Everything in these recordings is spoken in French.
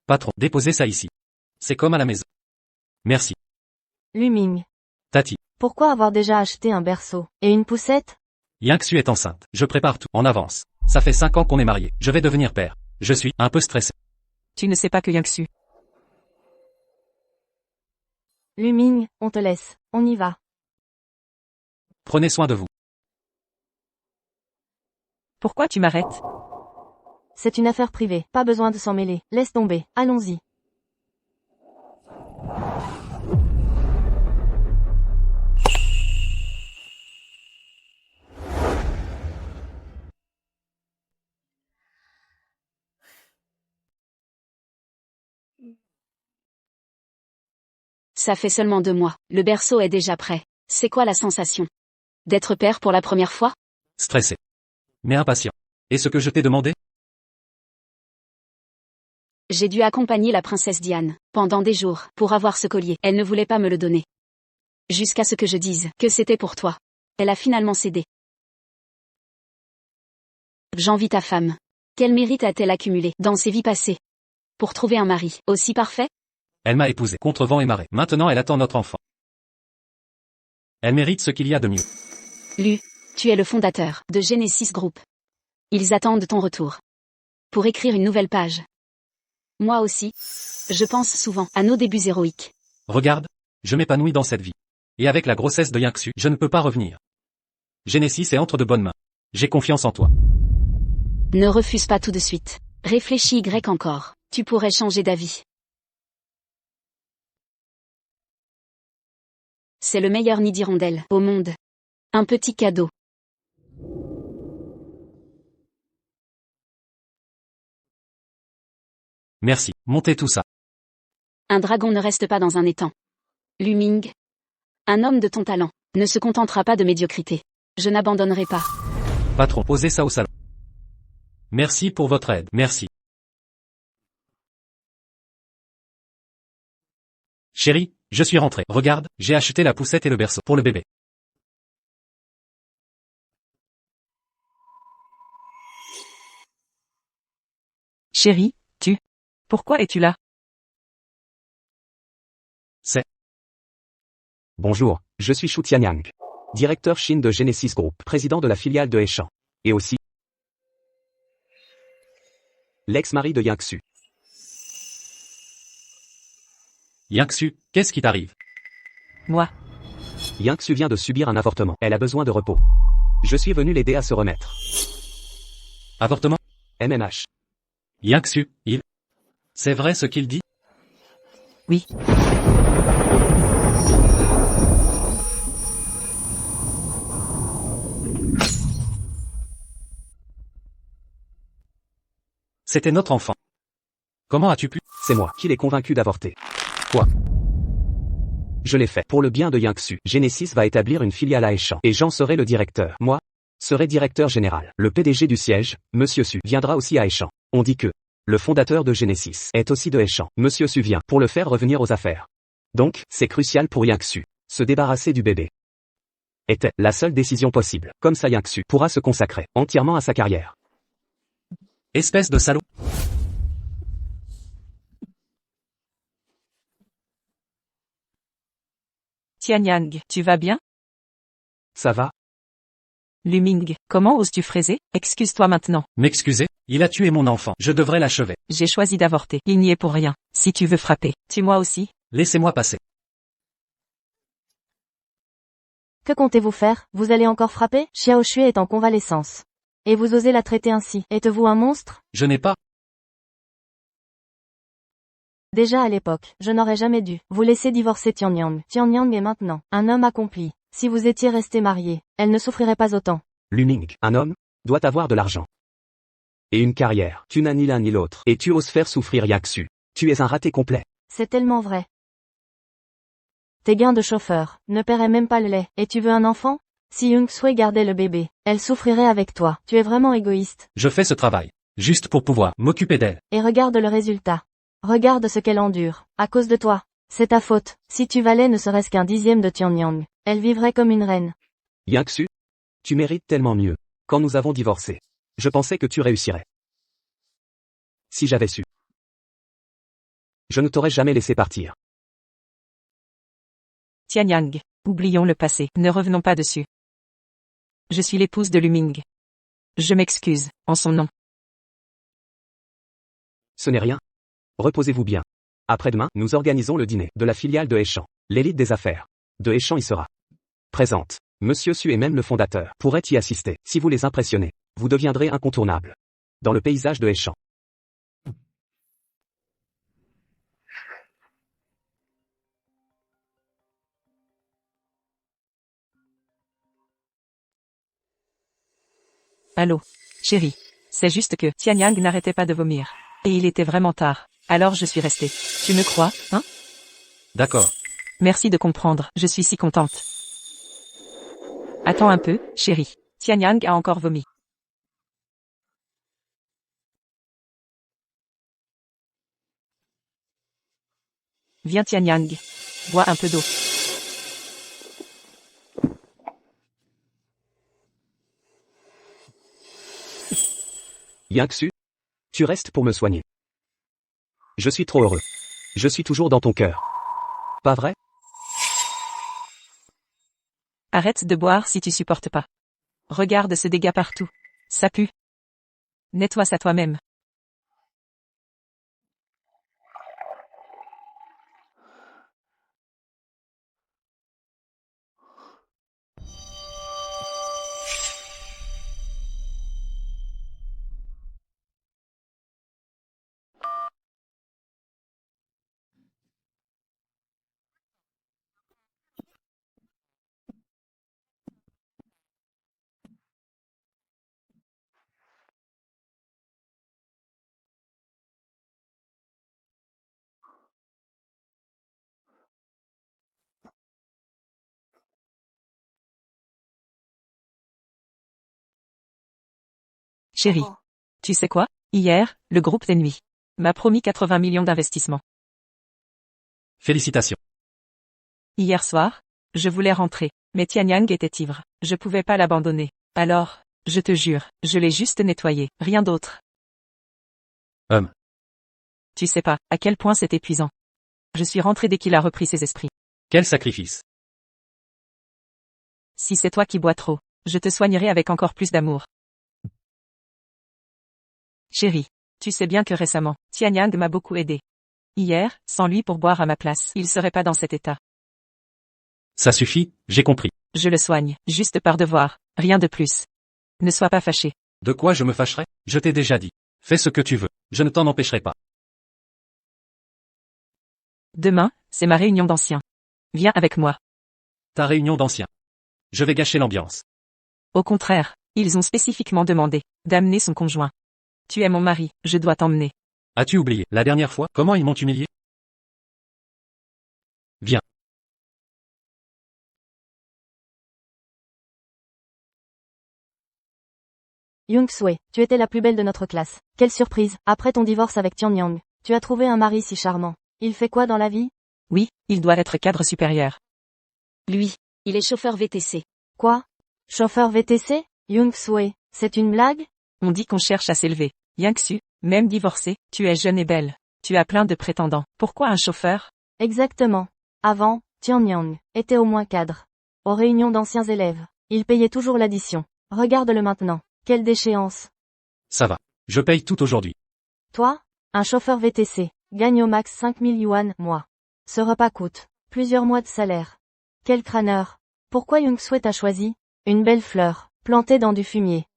Patron, déposez ça ici. C'est comme à la maison. Merci. Luming. Tati. Pourquoi avoir déjà acheté un berceau et une poussette? Yingxu est enceinte. Je prépare tout, en avance. Ça fait 5 ans qu'on est mariés. Je vais devenir père. Je suis un peu stressé. Tu ne sais pas que Yingxu. Luming, on te laisse. On y va. Prenez soin de vous. Pourquoi tu m'arrêtes? C'est une affaire privée. Pas besoin de s'en mêler. Laisse tomber. Allons-y. Ça fait seulement 2 mois. Le berceau est déjà prêt. C'est quoi la sensation? D'être père pour la première fois? Stressé. Mais impatient. Et ce que je t'ai demandé? J'ai dû accompagner la princesse Diane, pendant des jours, pour avoir ce collier. Elle ne voulait pas me le donner. Jusqu'à ce que je dise que c'était pour toi. Elle a finalement cédé. J'envie ta femme. Quel mérite a-t-elle accumulé dans ses vies passées? Pour trouver un mari aussi parfait? Elle m'a épousé, contre vent et marée. Maintenant elle attend notre enfant. Elle mérite ce qu'il y a de mieux. Lu, tu es le fondateur de Genesis Group. Ils attendent ton retour. Pour écrire une nouvelle page. Moi aussi. Je pense souvent à nos débuts héroïques. Regarde, je m'épanouis dans cette vie. Et avec la grossesse de Yingxu, je ne peux pas revenir. Genesis est entre de bonnes mains. J'ai confiance en toi. Ne refuse pas tout de suite. Réfléchis encore. Tu pourrais changer d'avis. C'est le meilleur nid d'hirondelle au monde. Un petit cadeau. Merci, montez tout ça. Un dragon ne reste pas dans un étang. Luming. Un homme de ton talent ne se contentera pas de médiocrité. Je n'abandonnerai pas. Patron, posez ça au salon. Merci pour votre aide, merci. Chérie, je suis rentré. Regarde, j'ai acheté la poussette et le berceau pour le bébé. Chérie, pourquoi es-tu là? Bonjour, je suis Shu Tianyang, directeur Chine de Genesis Group, président de la filiale de Heishan. Et aussi l'ex-mari de Yingxu. Yingxu, qu'est-ce qui t'arrive? Moi. Yingxu vient de subir un avortement. Elle a besoin de repos. Je suis venu l'aider à se remettre. Avortement? MNH. Yingxu, C'est vrai ce qu'il dit? Oui. C'était notre enfant. Comment as-tu pu? C'est moi qui l'ai convaincu d'avorter. Quoi? Je l'ai fait. Pour le bien de Yingxu, Genesis va établir une filiale à Heishan. Et j'en serai le directeur. Moi, serai directeur général. Le PDG du siège, Monsieur Su, viendra aussi à Heishan. On dit que le fondateur de Genesis est aussi de Heishan. Monsieur Su vient pour le faire revenir aux affaires. Donc, c'est crucial pour Yingxu. Se débarrasser du bébé était la seule décision possible. Comme ça Yingxu pourra se consacrer entièrement à sa carrière. Espèce de salaud. Tianyang, tu vas bien? Ça va? Luming, comment oses-tu fraiser? Excuse-toi maintenant. M'excuser? Il a tué mon enfant. Je devrais l'achever. J'ai choisi d'avorter. Il n'y est pour rien. Si tu veux frapper, tue-moi aussi. Laissez-moi passer. Que comptez-vous faire? Vous allez encore frapper? Xiao Xue est en convalescence. Et vous osez la traiter ainsi? Êtes-vous un monstre? Je n'ai pas. Déjà à l'époque, je n'aurais jamais dû vous laisser divorcer Tianyang. Tianyang est maintenant un homme accompli. Si vous étiez resté marié, elle ne souffrirait pas autant. Luming, un homme, doit avoir de l'argent. Et une carrière. Tu n'as ni l'un ni l'autre. Et tu oses faire souffrir Yingxu. Tu es un raté complet. C'est tellement vrai. Tes gains de chauffeur ne paieraient même pas le lait. Et tu veux un enfant? Si Yingxu gardait le bébé, elle souffrirait avec toi. Tu es vraiment égoïste. Je fais ce travail. Juste pour pouvoir m'occuper d'elle. Et regarde le résultat. Regarde ce qu'elle endure. À cause de toi. C'est ta faute. Si tu valais ne serait-ce qu'un dixième de Tianyang, elle vivrait comme une reine. Yingxu, tu mérites tellement mieux. Quand nous avons divorcé, je pensais que tu réussirais. Si j'avais su. Je ne t'aurais jamais laissé partir. Tianyang, oublions le passé, ne revenons pas dessus. Je suis l'épouse de Luming. Je m'excuse, en son nom. Ce n'est rien. Reposez-vous bien. Après-demain, nous organisons le dîner de la filiale de Échamps. L'élite des affaires de Échamps y sera présente. Monsieur Su et même le fondateur pourraient y assister. Si vous les impressionnez, vous deviendrez incontournable dans le paysage de Échamps. Allô, chérie. C'est juste que Tianyang n'arrêtait pas de vomir. Et il était vraiment tard. Alors je suis restée. Tu me crois, hein? D'accord. Merci de comprendre, je suis si contente. Attends un peu, chérie. Tianyang a encore vomi. Viens Tianyang. Bois un peu d'eau. Yingxu, tu restes pour me soigner. Je suis trop heureux. Je suis toujours dans ton cœur. Pas vrai? Arrête de boire si tu supportes pas. Regarde ce dégât partout. Ça pue. Nettoie ça toi-même. Chérie. Tu sais quoi? Hier, le groupe des nuits m'a promis 80 millions d'investissements. Félicitations. Hier soir, je voulais rentrer, mais Tianyang était ivre. Je pouvais pas l'abandonner. Alors, je te jure, je l'ai juste nettoyé, rien d'autre. Tu sais pas, à quel point c'est épuisant. Je suis rentré dès qu'il a repris ses esprits. Quel sacrifice. Si c'est toi qui bois trop, je te soignerai avec encore plus d'amour. Chérie, tu sais bien que récemment, Tianyang m'a beaucoup aidé. Hier, sans lui pour boire à ma place, il serait pas dans cet état. Ça suffit, j'ai compris. Je le soigne, juste par devoir, rien de plus. Ne sois pas fâché. De quoi je me fâcherai? Je t'ai déjà dit. Fais ce que tu veux. Je ne t'en empêcherai pas. Demain, c'est ma réunion d'anciens. Viens avec moi. Ta réunion d'anciens. Je vais gâcher l'ambiance. Au contraire, ils ont spécifiquement demandé d'amener son conjoint. Tu es mon mari, je dois t'emmener. As-tu oublié, la dernière fois, comment ils m'ont humilié? Viens. Young-Sui, tu étais la plus belle de notre classe. Quelle surprise, après ton divorce avec Tianyang, tu as trouvé un mari si charmant. Il fait quoi dans la vie? Oui, il doit être cadre supérieur. Lui, il est chauffeur VTC. Quoi? Chauffeur VTC? Young-Sui, c'est une blague? On dit qu'on cherche à s'élever. Yingxu, même divorcée, tu es jeune et belle. Tu as plein de prétendants. Pourquoi un chauffeur? Exactement. Avant, Tianyang était au moins cadre. Aux réunions d'anciens élèves, il payait toujours l'addition. Regarde-le maintenant. Quelle déchéance. Ça va. Je paye tout aujourd'hui. Toi, un chauffeur VTC, gagne au max 5000 yuan mois. Ce repas coûte plusieurs mois de salaire. Quel crâneur. Pourquoi Young-Sui t'a choisi? Une belle fleur, plantée dans du fumier.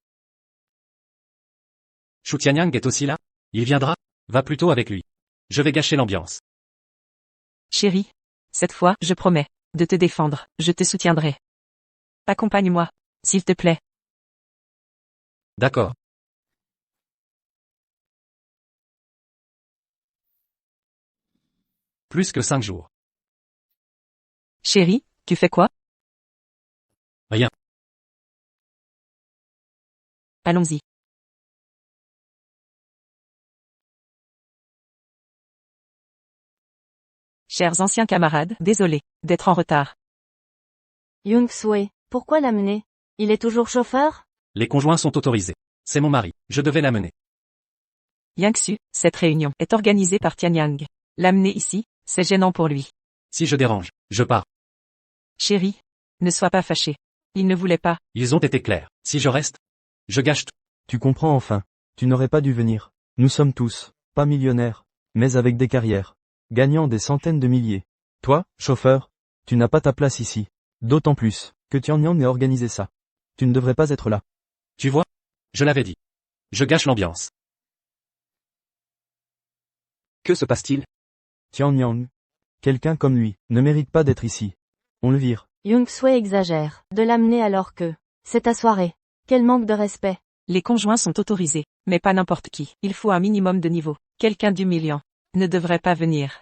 Shu Tianyang est aussi là? Il viendra? Va plutôt avec lui. Je vais gâcher l'ambiance. Chérie, cette fois, je promets de te défendre, je te soutiendrai. Accompagne-moi, s'il te plaît. D'accord. Plus que 5 jours. Chérie, tu fais quoi? Rien. Allons-y. Chers anciens camarades, désolé d'être en retard. Young-Sui, pourquoi l'amener? Il est toujours chauffeur? Les conjoints sont autorisés. C'est mon mari. Je devais l'amener. Yingxu, cette réunion est organisée par Tianyang. L'amener ici, c'est gênant pour lui. Si je dérange, je pars. Chérie, ne sois pas fâché. Il ne voulait pas. Ils ont été clairs. Si je reste, je gâche tout. Tu comprends enfin. Tu n'aurais pas dû venir. Nous sommes tous, pas millionnaires, mais avec des carrières, gagnant des centaines de milliers. Toi, chauffeur, tu n'as pas ta place ici. D'autant plus, que Tianyang a organisé ça. Tu ne devrais pas être là. Tu vois? Je l'avais dit. Je gâche l'ambiance. Que se passe-t-il? Tianyang. Quelqu'un comme lui, ne mérite pas d'être ici. On le vire. Young-sue exagère, de l'amener alors que, c'est ta soirée. Quel manque de respect. Les conjoints sont autorisés, mais pas n'importe qui. Il faut un minimum de niveau. Quelqu'un d'humiliant ne devrait pas venir.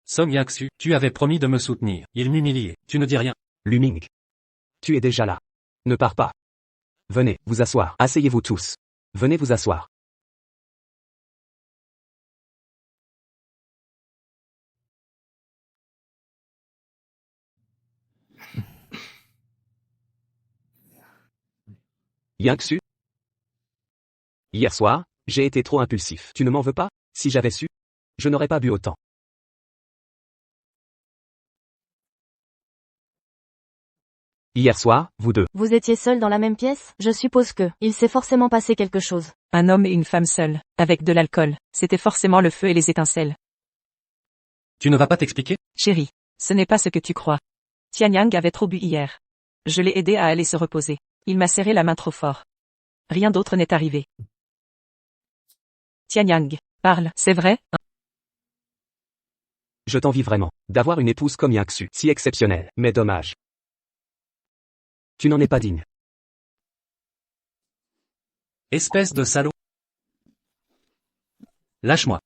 Song Yaksu, tu avais promis de me soutenir. Il m'humiliait. Tu ne dis rien. Luming. Tu es déjà là. Ne pars pas. Venez, vous asseoir. Asseyez-vous tous. Venez vous asseoir. Yingsu? Hier soir, j'ai été trop impulsif. Tu ne m'en veux pas? Si j'avais su, je n'aurais pas bu autant. Hier soir, vous deux. Vous étiez seuls dans la même pièce? Je suppose que, il s'est forcément passé quelque chose. Un homme et une femme seuls, avec de l'alcool. C'était forcément le feu et les étincelles. Tu ne vas pas t'expliquer? Chérie, ce n'est pas ce que tu crois. Tianyang avait trop bu hier. Je l'ai aidé à aller se reposer. Il m'a serré la main trop fort. Rien d'autre n'est arrivé. Tianyang, parle, c'est vrai? Je t'envie vraiment, d'avoir une épouse comme Yingsu, si exceptionnelle, mais dommage. Tu n'en es pas digne. Espèce de salaud. Lâche-moi.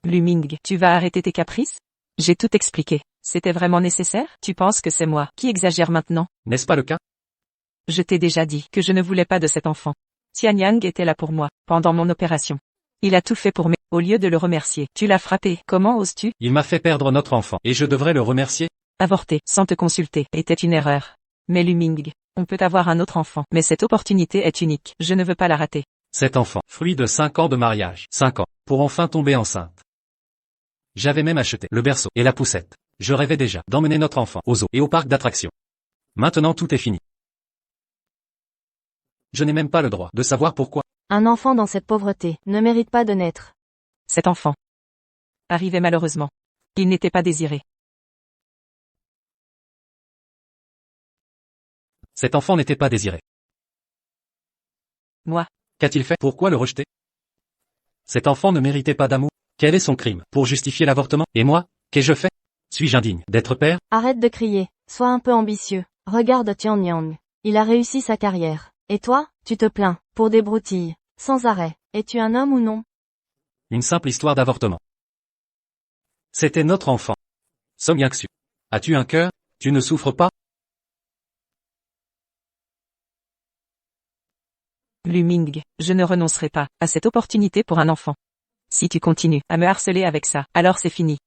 Luming, tu vas arrêter tes caprices? J'ai tout expliqué. C'était vraiment nécessaire? Tu penses que c'est moi qui exagère maintenant? N'est-ce pas le cas? Je t'ai déjà dit que je ne voulais pas de cet enfant. Tianyang était là pour moi, pendant mon opération. Il a tout fait pour moi. Au lieu de le remercier, tu l'as frappé. Comment oses-tu? Il m'a fait perdre notre enfant, et je devrais le remercier? Avorter, sans te consulter, était une erreur. Mais Luming, on peut avoir un autre enfant, mais cette opportunité est unique. Je ne veux pas la rater. Cet enfant, fruit de 5 ans de mariage, 5 ans, pour enfin tomber enceinte. J'avais même acheté le berceau et la poussette. Je rêvais déjà d'emmener notre enfant aux zoos et au parc d'attractions. Maintenant tout est fini. Je n'ai même pas le droit de savoir pourquoi. Un enfant dans cette pauvreté ne mérite pas de naître. Cet enfant arrivait malheureusement. Il n'était pas désiré. Cet enfant n'était pas désiré. Moi, Qu'a-t-il fait? Pourquoi le rejeter? Cet enfant ne méritait pas d'amour. Quel est son crime pour justifier l'avortement? Et moi, qu'ai-je fait? Suis-je indigne d'être père? Arrête de crier, sois un peu ambitieux. Regarde Tianyang. Il a réussi sa carrière. Et toi, tu te plains, pour des broutilles, sans arrêt. Es-tu un homme ou non? Une simple histoire d'avortement. C'était notre enfant. Song Yaksu. As-tu un cœur? Tu ne souffres pas? Luming, je ne renoncerai pas à cette opportunité pour un enfant. Si tu continues à me harceler avec ça, alors c'est fini.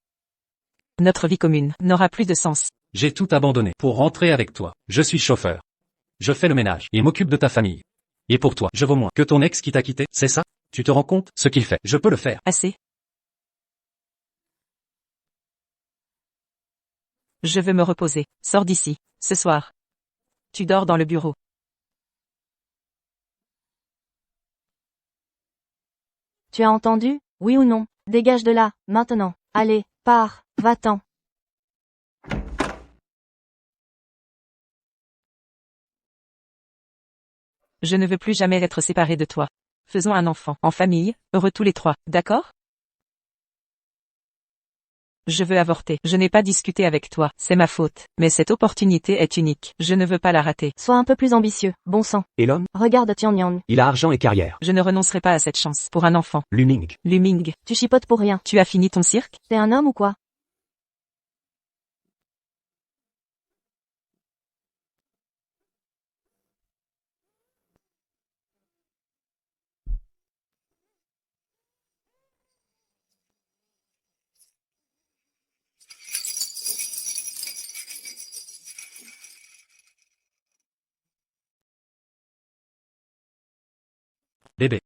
Notre vie commune n'aura plus de sens. J'ai tout abandonné pour rentrer avec toi. Je suis chauffeur. Je fais le ménage et m'occupe de ta famille. Et pour toi, je vaux moins que ton ex qui t'a quitté, c'est ça? Tu te rends compte, ce qu'il fait, je peux le faire. Assez. Je veux me reposer. Sors d'ici, ce soir. Tu dors dans le bureau. Tu as entendu? Oui ou non? Dégage de là, maintenant. Allez, pars, va-t'en. Je ne veux plus jamais être séparé de toi. Faisons un enfant, en famille, heureux tous les trois, d'accord? Je veux avorter. Je n'ai pas discuté avec toi, c'est ma faute. Mais cette opportunité est unique. Je ne veux pas la rater. Sois un peu plus ambitieux, bon sang. Et l'homme? Regarde Tianyang. Il a argent et carrière. Je ne renoncerai pas à cette chance. Pour un enfant. Luming. Luming, Tu chipotes pour rien. tu as fini ton cirque? T'es un homme ou quoi? Bébé.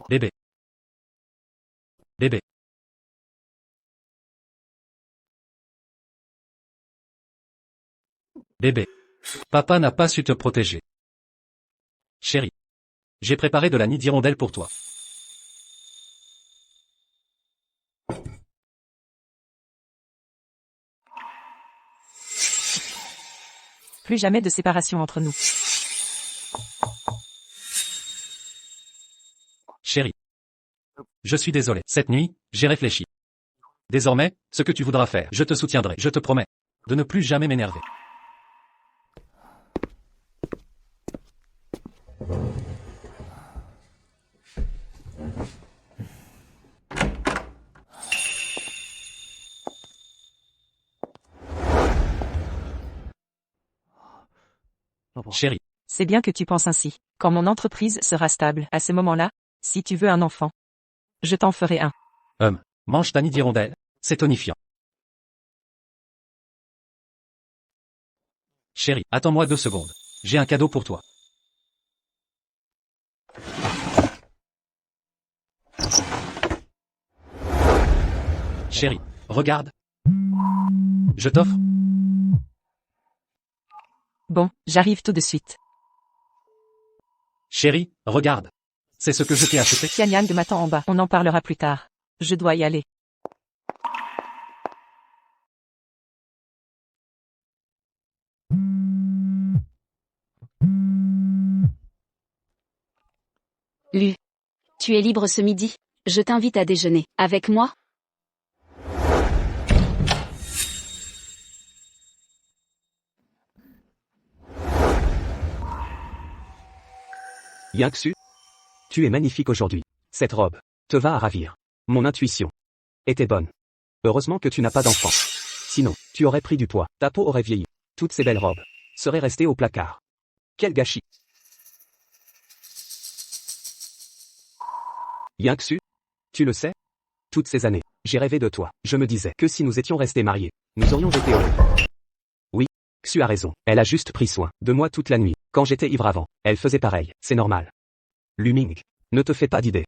Bébé. Bébé. Bébé. Papa n'a pas su te protéger. Chérie. J'ai préparé de la nid d'hirondelle pour toi. Plus jamais de séparation entre nous. Chérie. Je suis désolé. Cette nuit, j'ai réfléchi. Désormais, ce que tu voudras faire, je te soutiendrai. Je te promets de ne plus jamais m'énerver. Chérie. C'est bien que tu penses ainsi. Quand mon entreprise sera stable, à ce moment-là, si tu veux un enfant, je t'en ferai un. Mange ta nid d'hirondelle. C'est tonifiant. Chérie, attends-moi 2 secondes. J'ai un cadeau pour toi. Chérie, regarde. Je t'offre. Bon, j'arrive tout de suite. Chérie, regarde. C'est ce que je t'ai acheté. Tianyang m'attend en bas. On en parlera plus tard. Je dois y aller. Lu. Tu es libre ce midi. Je t'invite à déjeuner. Avec moi? Yangsu, tu es magnifique aujourd'hui. Cette robe te va à ravir. Mon intuition était bonne. Heureusement que tu n'as pas d'enfant. Sinon, tu aurais pris du poids. Ta peau aurait vieilli. Toutes ces belles robes seraient restées au placard. Quel gâchis. Yangsu, tu le sais? Toutes ces années, j'ai rêvé de toi. Je me disais que si nous étions restés mariés, nous aurions été heureux. Oui, Xu a raison. Elle a juste pris soin de moi toute la nuit. Quand j'étais ivre avant, elle faisait pareil. C'est normal. Luming, ne te fais pas d'idées.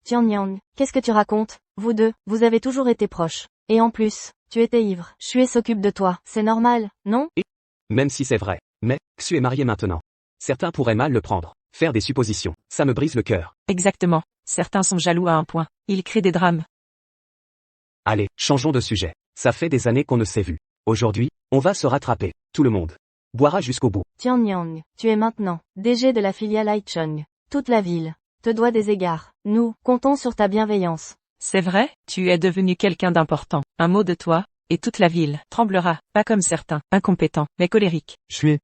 Tianyang, qu'est-ce que tu racontes? Vous deux, vous avez toujours été proches. Et en plus, tu étais ivre. Xue s'occupe de toi. C'est normal, non? Même si c'est vrai. Mais, Xu est marié maintenant. Certains pourraient mal le prendre. Faire des suppositions, ça me brise le cœur. Exactement. Certains sont jaloux à un point. Ils créent des drames. Allez, changeons de sujet. Ça fait des années qu'on ne s'est vu. Aujourd'hui, on va se rattraper. Tout le monde boira jusqu'au bout. Tianyang, tu es maintenant DG de la filiale Haichong. Toute la ville te doit des égards. Nous comptons sur ta bienveillance. C'est vrai, tu es devenu quelqu'un d'important. Un mot de toi, et toute la ville tremblera, pas comme certains, incompétents, mais colériques. Xue.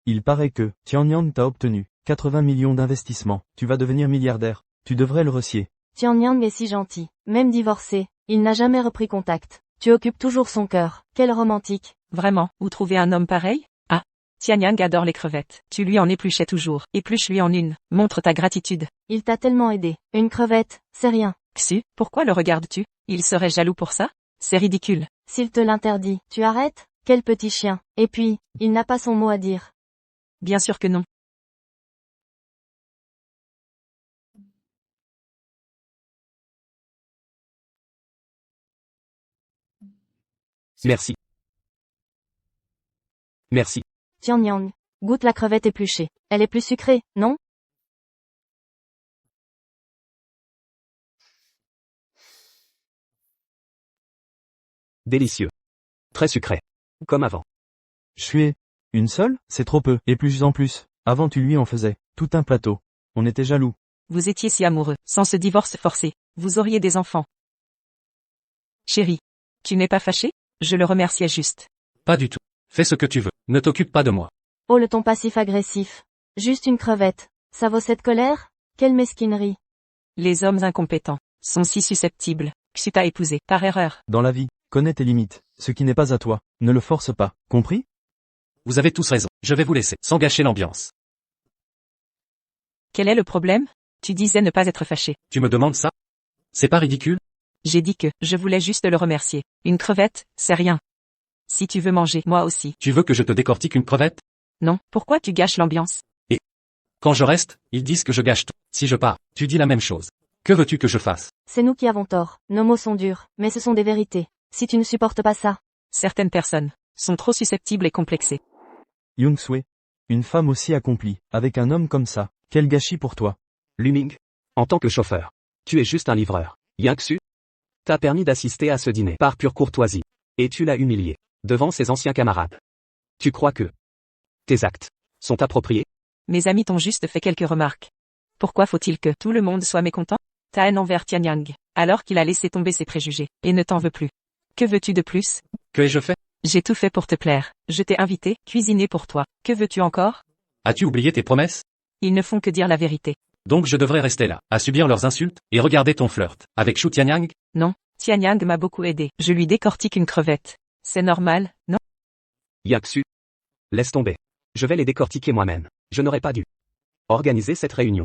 Il paraît que Tianyang t'a obtenu 80 millions d'investissements. Tu vas devenir milliardaire. Tu devrais le remercier. Tianyang est si gentil. Même divorcé, il n'a jamais repris contact. Tu occupes toujours son cœur. Quel romantique. Vraiment, où trouver un homme pareil? Ah, Tianyang adore les crevettes. Tu lui en épluchais toujours. Épluche-lui en une. Montre ta gratitude. Il t'a tellement aidé. Une crevette, c'est rien. Xu, pourquoi le regardes-tu? Il serait jaloux pour ça? C'est ridicule. S'il te l'interdit, tu arrêtes? Quel petit chien. Et puis, il n'a pas son mot à dire. Bien sûr que non. Merci. Merci. Tianyang, goûte la crevette épluchée. Elle est plus sucrée, non? Délicieux. Très sucré. Comme avant. Xue. Une seule? C'est trop peu. Et plus en plus. Avant tu lui en faisais tout un plateau. On était jaloux. Vous étiez si amoureux. Sans ce divorce forcé, vous auriez des enfants. Chérie, tu n'es pas fâché? Je le remerciais juste. Pas du tout. Fais ce que tu veux. Ne t'occupe pas de moi. Oh le ton passif-agressif. Juste une crevette. Ça vaut cette colère? Quelle mesquinerie. Les hommes incompétents sont si susceptibles. Xu t'a épousé, par erreur. Dans la vie, connais tes limites. Ce qui n'est pas à toi, ne le force pas. Compris? Vous avez tous raison. Je vais vous laisser, sans gâcher l'ambiance. Quel est le problème? Tu disais ne pas être fâché. Tu me demandes ça? C'est pas ridicule? J'ai dit que je voulais juste le remercier. Une crevette, c'est rien. Si tu veux manger, moi aussi. Tu veux que je te décortique une crevette? Non, pourquoi tu gâches l'ambiance? Quand je reste, ils disent que je gâche tout. Si je pars, tu dis la même chose. Que veux-tu que je fasse? C'est nous qui avons tort. Nos mots sont durs, mais ce sont des vérités. Si tu ne supportes pas ça, Certaines personnes sont trop susceptibles et complexées. Young-sue. Une femme aussi accomplie, avec un homme comme ça. Quel gâchis pour toi. Luming. En tant que chauffeur. Tu es juste un livreur. Yanksu. T'as permis d'assister à ce dîner par pure courtoisie. Et tu l'as humilié. Devant ses anciens camarades. Tu crois que tes actes sont appropriés? Mes amis t'ont juste fait quelques remarques. Pourquoi faut-il que tout le monde soit mécontent? Ta haine envers Tianyang, alors qu'il a laissé tomber ses préjugés, et ne t'en veut plus. Que veux-tu de plus? Que ai-je fait? J'ai tout fait pour te plaire. Je t'ai invité, cuisiné pour toi. Que veux-tu encore? As-tu oublié tes promesses? Ils ne font que dire la vérité. Donc je devrais rester là, à subir leurs insultes, et regarder ton flirt, avec Shu Tianyang? Non, Tianyang m'a beaucoup aidé. Je lui décortique une crevette. C'est normal, non? Yanksu. Laisse tomber. Je vais les décortiquer moi-même. Je n'aurais pas dû organiser cette réunion.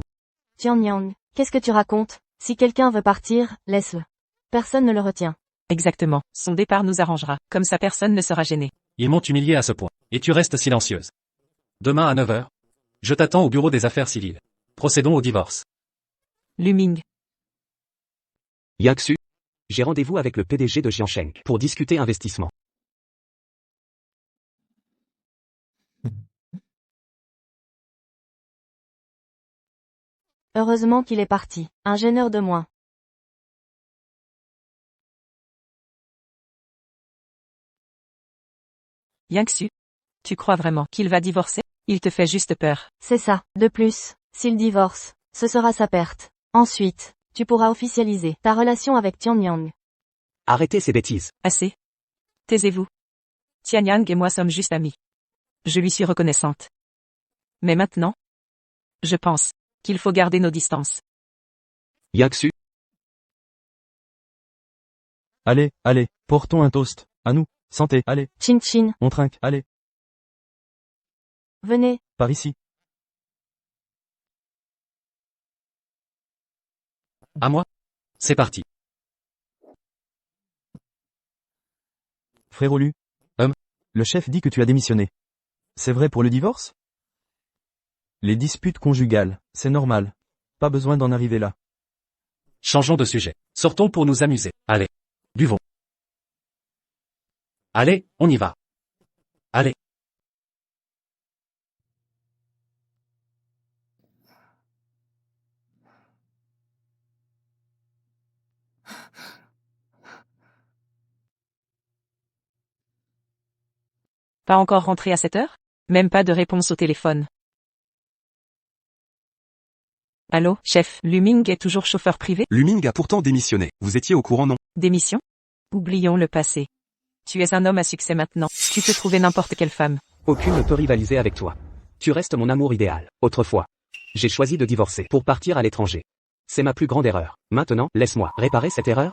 Tianyang, qu'est-ce que tu racontes? Si quelqu'un veut partir, laisse-le. Personne ne le retient. Exactement. Son départ nous arrangera. Comme ça personne ne sera gêné. Ils m'ont humilié à ce point. Et tu restes silencieuse. Demain à 9 heures. Je t'attends au bureau des affaires civiles. Procédons au divorce. Luming. Yanksu. J'ai rendez-vous avec le PDG de Jiansheng pour discuter investissement. Heureusement qu'il est parti. Un gêneur de moins. Yanksu. Tu crois vraiment qu'il va divorcer? Il te fait juste peur. C'est ça. De plus, s'il divorce, ce sera sa perte. Ensuite, tu pourras officialiser ta relation avec Tianyang. Arrêtez ces bêtises. Assez. Taisez-vous. Tianyang et moi sommes juste amis. Je lui suis reconnaissante. Mais maintenant, je pense qu'il faut garder nos distances. Yanksu. Allez, allez, portons un toast. À nous. Santé. Allez, Chin chin, on trinque. Allez, venez. par ici. À moi? C'est parti. Frère Olu. Le chef dit que tu as démissionné. C'est vrai pour le divorce? Les disputes conjugales, c'est normal. Pas besoin d'en arriver là. Changeons de sujet. Sortons pour nous amuser. Allez. Buvons. Allez, on y va. Allez. Pas encore rentré à 7 heures? Même pas de réponse au téléphone. Allô, chef, Luming est toujours chauffeur privé? Luming a pourtant démissionné. Vous étiez au courant, non? Démission? Oublions le passé. Tu es un homme à succès maintenant. Tu peux trouver n'importe quelle femme. Aucune ne peut rivaliser avec toi. Tu restes mon amour idéal. Autrefois, j'ai choisi de divorcer pour partir à l'étranger. C'est ma plus grande erreur. Maintenant, laisse-moi réparer cette erreur.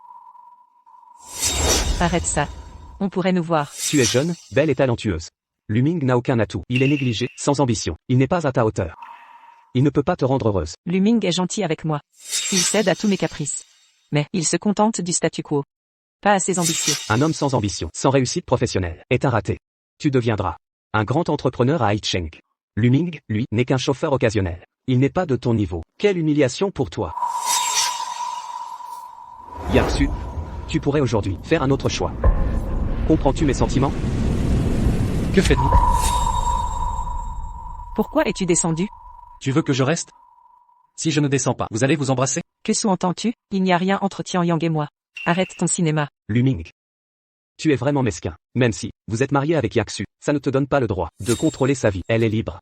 Arrête ça. On pourrait nous voir. Tu es jeune, belle et talentueuse. Luming n'a aucun atout. Il est négligé, sans ambition. Il n'est pas à ta hauteur. Il ne peut pas te rendre heureuse. Luming est gentil avec moi. Il cède à tous mes caprices. Mais il se contente du statu quo. Pas assez ambitieux. Un homme sans ambition, sans réussite professionnelle, est un raté. Tu deviendras un grand entrepreneur à Haicheng. Luming, lui, n'est qu'un chauffeur occasionnel. Il n'est pas de ton niveau. Quelle humiliation pour toi. Yanksu, tu pourrais aujourd'hui faire un autre choix. Comprends-tu mes sentiments? Que faites-vous? Pourquoi es-tu descendu? Tu veux que je reste? Si je ne descends pas, vous allez vous embrasser? Que sous-entends-tu? Il n'y a rien entre Tianyang et moi. Arrête ton cinéma. Luming. Tu es vraiment mesquin. Même si vous êtes marié avec Yanksu, ça ne te donne pas le droit de contrôler sa vie. Elle est libre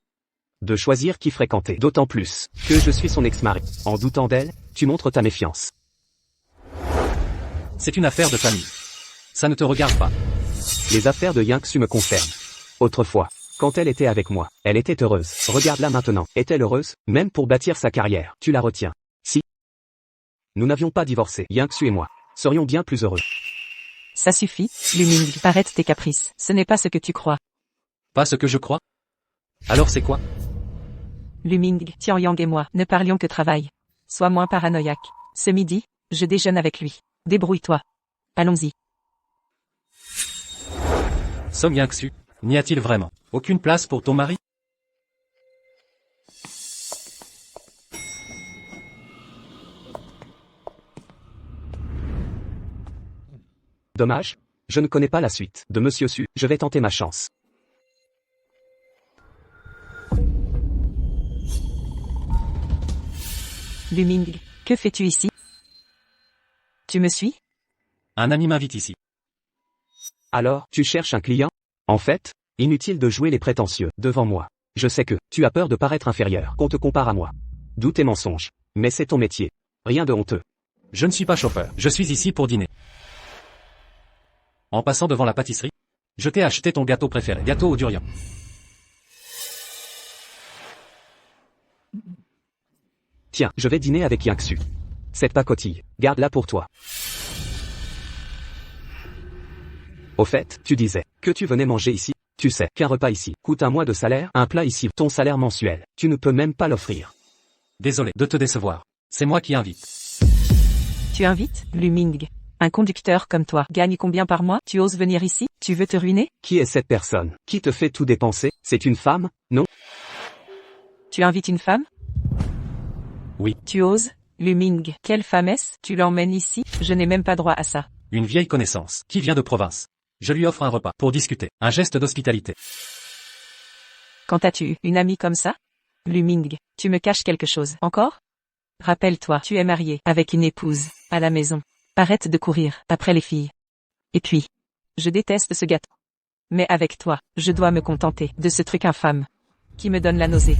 de choisir qui fréquenter. D'autant plus que je suis son ex-mari. En doutant d'elle, tu montres ta méfiance. C'est une affaire de famille. Ça ne te regarde pas. Les affaires de Yanksu me concernent. Autrefois, quand elle était avec moi, elle était heureuse. Regarde-la maintenant. Est-elle heureuse? Même pour bâtir sa carrière, tu la retiens. Si nous n'avions pas divorcé, Yanksu et moi serions bien plus heureux. Ça suffit, Luming. Arrête tes caprices. Ce n'est pas ce que tu crois. Pas ce que je crois? Alors c'est quoi? Luming, Tianyang et moi ne parlions que travail. Sois moins paranoïaque. Ce midi, je déjeune avec lui. Débrouille-toi. Allons-y. Song Yanksu, n'y a-t-il vraiment aucune place pour ton mari? Dommage. Je ne connais pas la suite de Monsieur Su, je vais tenter ma chance. Luming, que fais-tu ici? Tu me suis? Un ami m'invite ici. Alors, tu cherches un client? En fait, inutile de jouer les prétentieux devant moi. Je sais que tu as peur de paraître inférieur, qu'on te compare à moi. D'où tes mensonges. Mais c'est ton métier. Rien de honteux. Je ne suis pas chauffeur, je suis ici pour dîner. En passant devant la pâtisserie, je t'ai acheté ton gâteau préféré, gâteau au durian. Tiens, je vais dîner avec Yingsu. Cette pacotille, garde-la pour toi. Au fait, tu disais que tu venais manger ici. Tu sais qu'un repas ici coûte un mois de salaire, un plat ici, ton salaire mensuel. Tu ne peux même pas l'offrir. Désolé de te décevoir. C'est moi qui invite. Tu invites, Luming. Un conducteur comme toi gagne combien par mois? Tu oses venir ici? Tu veux te ruiner? Qui est cette personne qui te fait tout dépenser? C'est une femme, non? Tu invites une femme? Oui. Tu oses, Luming. Quelle femme est-ce? Tu l'emmènes ici? Je n'ai même pas droit à ça. Une vieille connaissance, qui vient de province. Je lui offre un repas, pour discuter, un geste d'hospitalité. Quand as-tu eu une amie comme ça? Luming, tu me caches quelque chose. Encore? Rappelle-toi, tu es marié, avec une épouse, à la maison. Arrête de courir, après les filles. Et puis, je déteste ce gâteau. Mais avec toi, je dois me contenter de ce truc infâme, qui me donne la nausée.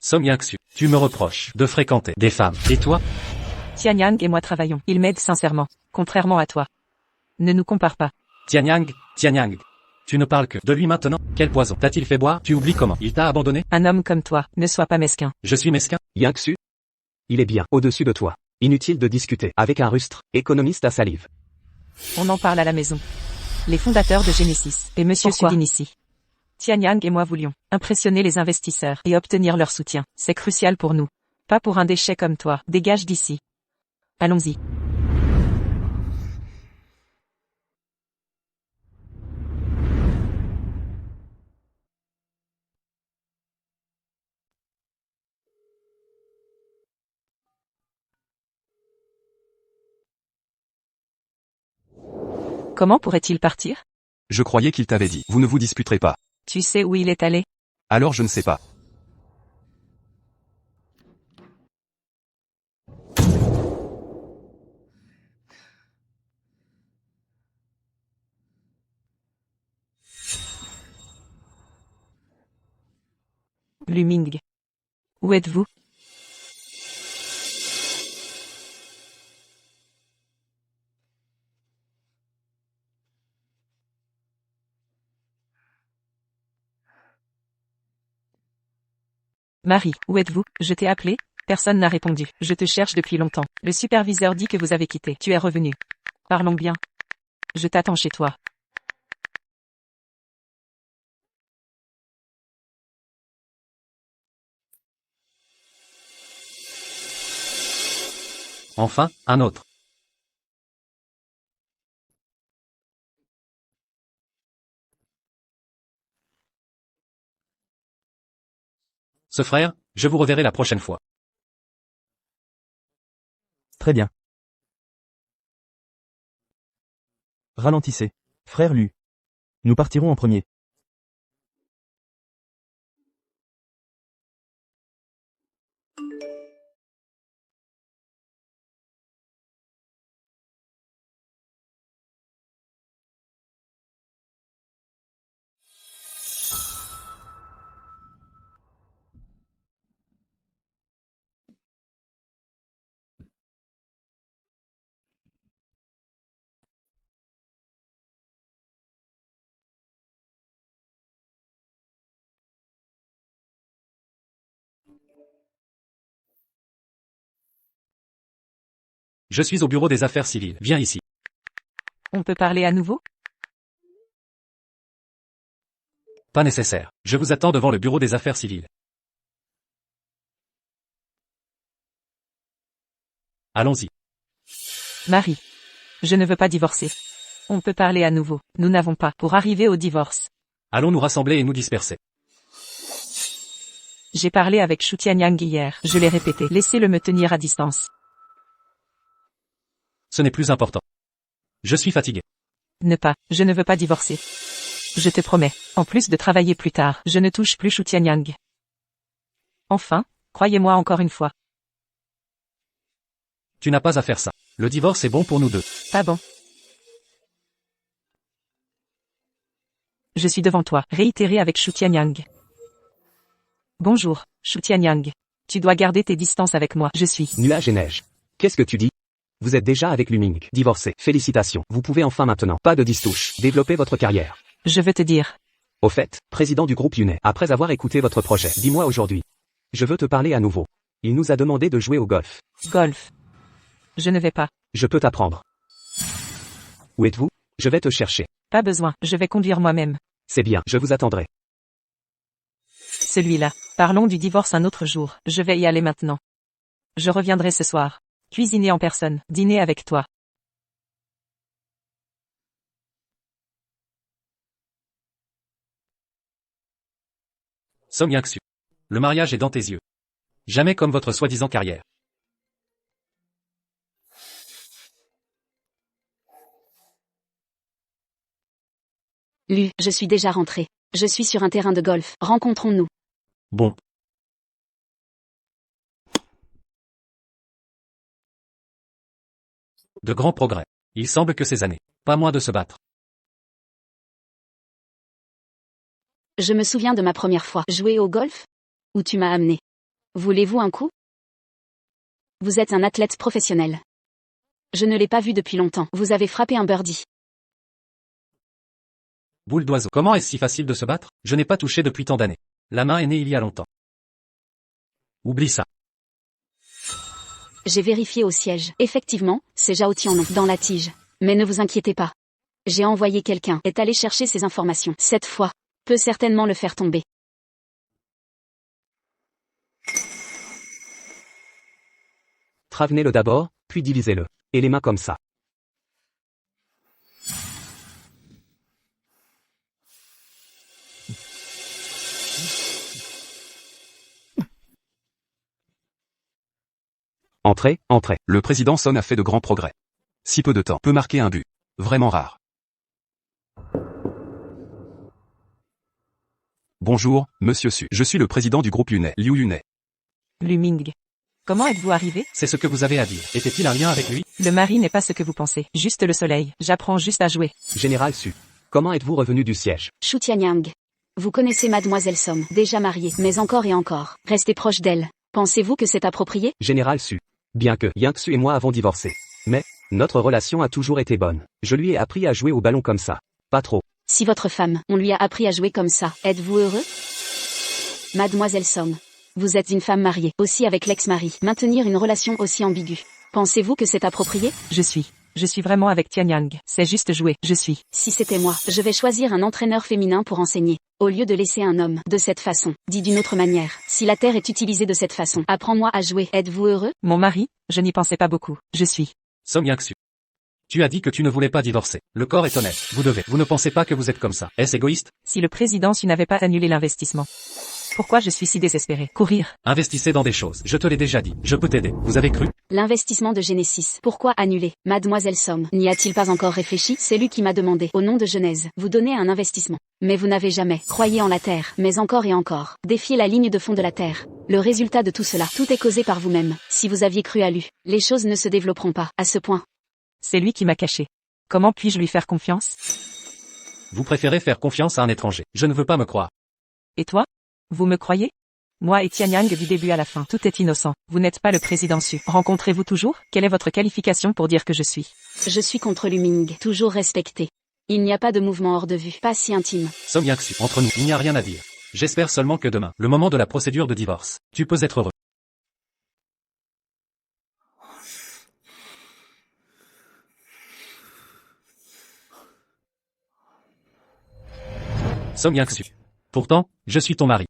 Song Yingsu, tu me reproches de fréquenter des femmes. Et toi? Tianyang et moi travaillons. Il m'aide sincèrement, contrairement à toi. Ne nous compare pas. Tianyang, tu ne parles que de lui maintenant. Quel poison t'a-t-il fait boire? Tu oublies comment il t'a abandonné? Un homme comme toi, ne sois pas mesquin. Je suis mesquin? Yingsu? Il est bien au-dessus de toi. Inutile de discuter avec un rustre, économiste à salive. On en parle à la maison. Les fondateurs de Genesis et Monsieur Sudin ici. Tianyang et moi voulions impressionner les investisseurs et obtenir leur soutien. C'est crucial pour nous. Pas pour un déchet comme toi. Dégage d'ici. Allons-y. Comment pourrait-il partir? Je croyais qu'il t'avait dit, vous ne vous disputerez pas. Tu sais où il est allé? Alors je ne sais pas. Luming. Où êtes-vous? Marie, où êtes-vous? Je t'ai appelé? Personne n'a répondu. Je te cherche depuis longtemps. Le superviseur dit que vous avez quitté. Tu es revenu. Parlons bien. Je t'attends chez toi. Enfin, un autre. Ce frère, je vous reverrai la prochaine fois. Très bien. Ralentissez. Frère Lu. Nous partirons en premier. Je suis au bureau des affaires civiles. Viens ici. On peut parler à nouveau? Pas nécessaire. Je vous attends devant le bureau des affaires civiles. Allons-y. Marie. Je ne veux pas divorcer. On peut parler à nouveau. Nous n'avons pas pour arriver au divorce. Allons nous rassembler et nous disperser. J'ai parlé avec Shu Tianyang hier. Je l'ai répété. Laissez-le me tenir à distance. Ce n'est plus important. Je suis fatigué. Je ne veux pas divorcer. Je te promets, en plus de travailler plus tard, je ne touche plus Shu Tianyang. Enfin, croyez-moi encore une fois. Tu n'as pas à faire ça. Le divorce est bon pour nous deux. Pas bon. Je suis devant toi, réitéré avec Shu Tianyang. Bonjour, Shu Tianyang. Tu dois garder tes distances avec moi, je suis. Nuage et neige. Qu'est-ce que tu dis? Vous êtes déjà avec Lu Ming. Divorcé. Félicitations. Vous pouvez enfin maintenant. Pas de distouche. Développer votre carrière. Je veux te dire. Au fait, président du groupe Yunai, après avoir écouté votre projet, dis-moi aujourd'hui. Je veux te parler à nouveau. Il nous a demandé de jouer au golf. Golf. Je ne vais pas. Je peux t'apprendre. Où êtes-vous? Je vais te chercher. Pas besoin, je vais conduire moi-même. C'est bien, je vous attendrai. Celui-là. Parlons du divorce un autre jour. Je vais y aller maintenant. Je reviendrai ce soir. Cuisiner en personne, dîner avec toi. Song Yang-su. Le mariage est dans tes yeux. Jamais comme votre soi-disant carrière. Lu, je suis déjà rentré. Je suis sur un terrain de golf. Rencontrons-nous. Bon. De grands progrès. Il semble que ces années, pas moins de se battre. Je me souviens de ma première fois. Jouer au golf? Où tu m'as amené. Voulez-vous un coup? Vous êtes un athlète professionnel. Je ne l'ai pas vu depuis longtemps. Vous avez frappé un birdie. Boule d'oiseau. Comment est-ce si facile de se battre? Je n'ai pas touché depuis tant d'années. La main est née il y a longtemps. Oublie ça. J'ai vérifié au siège. Effectivement, c'est Zhao Tianlong dans la tige. Mais ne vous inquiétez pas. J'ai envoyé quelqu'un, est allé chercher ces informations. Cette fois, peut certainement le faire tomber. Travenez-le d'abord, puis divisez-le. Et les mains comme ça. Entrez, entrez. Le président Son a fait de grands progrès. Si peu de temps peut marquer un but. Vraiment rare. Bonjour, monsieur Su. Je suis le président du groupe Yunai, Liu Yunai. Lu Ming. Comment êtes-vous arrivé? C'est ce que vous avez à dire. Était-il un lien avec lui? Le mari n'est pas ce que vous pensez. Juste le soleil. J'apprends juste à jouer. Général Su. Comment êtes-vous revenu du siège? Shu Tianyang. Vous connaissez Mademoiselle Som, déjà mariée, mais encore et encore. Restez proche d'elle. Pensez-vous que c'est approprié? Général Su. Bien que Yang-su et moi avons divorcé. Mais, notre relation a toujours été bonne. Je lui ai appris à jouer au ballon comme ça. Pas trop. Si votre femme, on lui a appris à jouer comme ça, êtes-vous heureux? Mademoiselle Som. Vous êtes une femme mariée, aussi avec l'ex-mari. Maintenir une relation aussi ambiguë. Pensez-vous que c'est approprié? Je suis vraiment avec Tianyang. C'est juste jouer. Je suis. Si c'était moi, je vais choisir un entraîneur féminin pour enseigner. Au lieu de laisser un homme, de cette façon. Dit d'une autre manière, si la terre est utilisée de cette façon, apprends-moi à jouer. Êtes-vous heureux? Mon mari, je n'y pensais pas beaucoup. Je suis. Song Yang-su. Tu as dit que tu ne voulais pas divorcer. Le corps est honnête. Vous devez. Vous ne pensez pas que vous êtes comme ça. Est-ce égoïste? Si le président Su n'avait pas annulé l'investissement. Pourquoi je suis si désespéré? Courir. Investissez dans des choses. Je te l'ai déjà dit. Je peux t'aider. Vous avez cru? L'investissement de Genesis. Pourquoi annuler? Mademoiselle Som n'y a-t-il pas encore réfléchi? C'est lui qui m'a demandé, au nom de Genèse, vous donner un investissement. Mais vous n'avez jamais croyé en la Terre, mais encore et encore. Défiez la ligne de fond de la Terre. Le résultat de tout cela, tout est causé par vous-même. Si vous aviez cru à lui, les choses ne se développeront pas, à ce point. C'est lui qui m'a caché. Comment puis-je lui faire confiance? Vous préférez faire confiance à un étranger. Je ne veux pas me croire. Et toi? Vous me croyez? Moi et Tianyang du début à la fin, tout est innocent. Vous n'êtes pas le président Su. Rencontrez-vous toujours? Quelle est votre qualification pour dire que je suis? Je suis contre Lu Ming, toujours respecté. Il n'y a pas de mouvement hors de vue, pas si intime. Song Yang-su. Entre nous, il n'y a rien à dire. J'espère seulement que demain, le moment de la procédure de divorce, tu peux être heureux. Song Yang-su. Pourtant, je suis ton mari.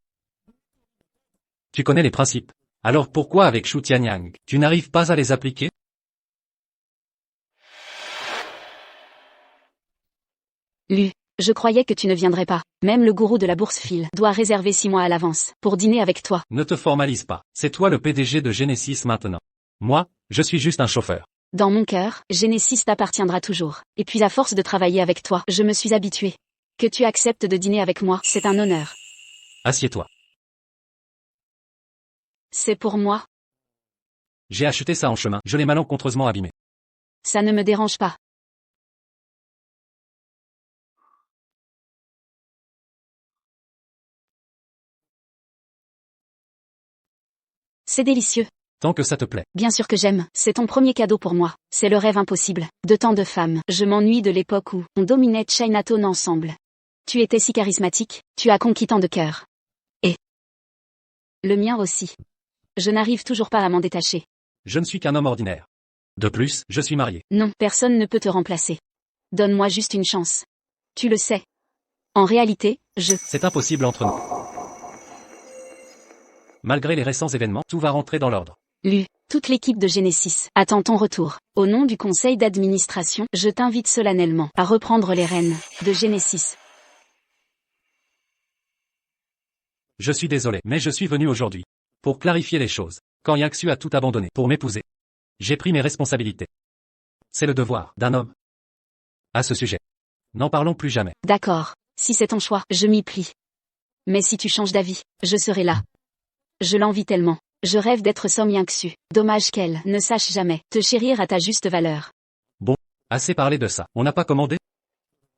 Tu connais les principes. Alors pourquoi avec Shu Tianyang, tu n'arrives pas à les appliquer? Lu, je croyais que tu ne viendrais pas. Même le gourou de la bourse Phil doit réserver 6 mois à l'avance pour dîner avec toi. Ne te formalise pas. C'est toi le PDG de Genesis maintenant. Moi, je suis juste un chauffeur. Dans mon cœur, Genesis t'appartiendra toujours. Et puis à force de travailler avec toi, je me suis habituée. Que tu acceptes de dîner avec moi, c'est un honneur. Assieds-toi. C'est pour moi. J'ai acheté ça en chemin, je l'ai malencontreusement abîmé. Ça ne me dérange pas. C'est délicieux. Tant que ça te plaît. Bien sûr que j'aime, c'est ton premier cadeau pour moi. C'est le rêve impossible. De tant de femmes. Je m'ennuie de l'époque où on dominait Chinatown ensemble. Tu étais si charismatique, tu as conquis tant de cœurs. Et le mien aussi. Je n'arrive toujours pas à m'en détacher. Je ne suis qu'un homme ordinaire. De plus, je suis marié. Non, personne ne peut te remplacer. Donne-moi juste une chance. Tu le sais. En réalité, C'est impossible entre nous. Malgré les récents événements, tout va rentrer dans l'ordre. toute l'équipe de Genesis attend ton retour. Au nom du conseil d'administration, je t'invite solennellement à reprendre les rênes de Genesis. Je suis désolé, mais je suis venu aujourd'hui. Pour clarifier les choses. Quand Yang-Su a tout abandonné pour m'épouser. J'ai pris mes responsabilités. C'est le devoir d'un homme. À ce sujet. N'en parlons plus jamais. D'accord. Si c'est ton choix, je m'y plie. Mais si tu changes d'avis, je serai là. Je l'envie tellement. Je rêve d'être Som Yang-Su. Dommage qu'elle ne sache jamais te chérir à ta juste valeur. Bon, assez parlé de ça. On n'a pas commandé?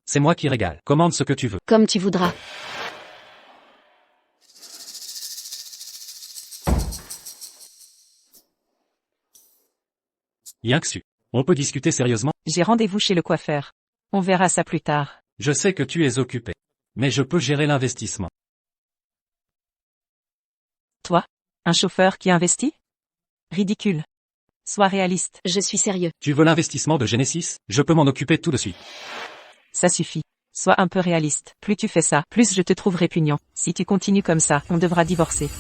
C'est moi qui régale. Commande ce que tu veux. Comme tu voudras. Yang-Su, on peut discuter sérieusement? J'ai rendez-vous chez le coiffeur. On verra ça plus tard. Je sais que tu es occupé. Mais je peux gérer l'investissement. Toi? Un chauffeur qui investit? Ridicule. Sois réaliste. Je suis sérieux. Tu veux l'investissement de Genesis? Je peux m'en occuper tout de suite. Ça suffit. Sois un peu réaliste. Plus tu fais ça, plus je te trouve répugnant. Si tu continues comme ça, on devra divorcer.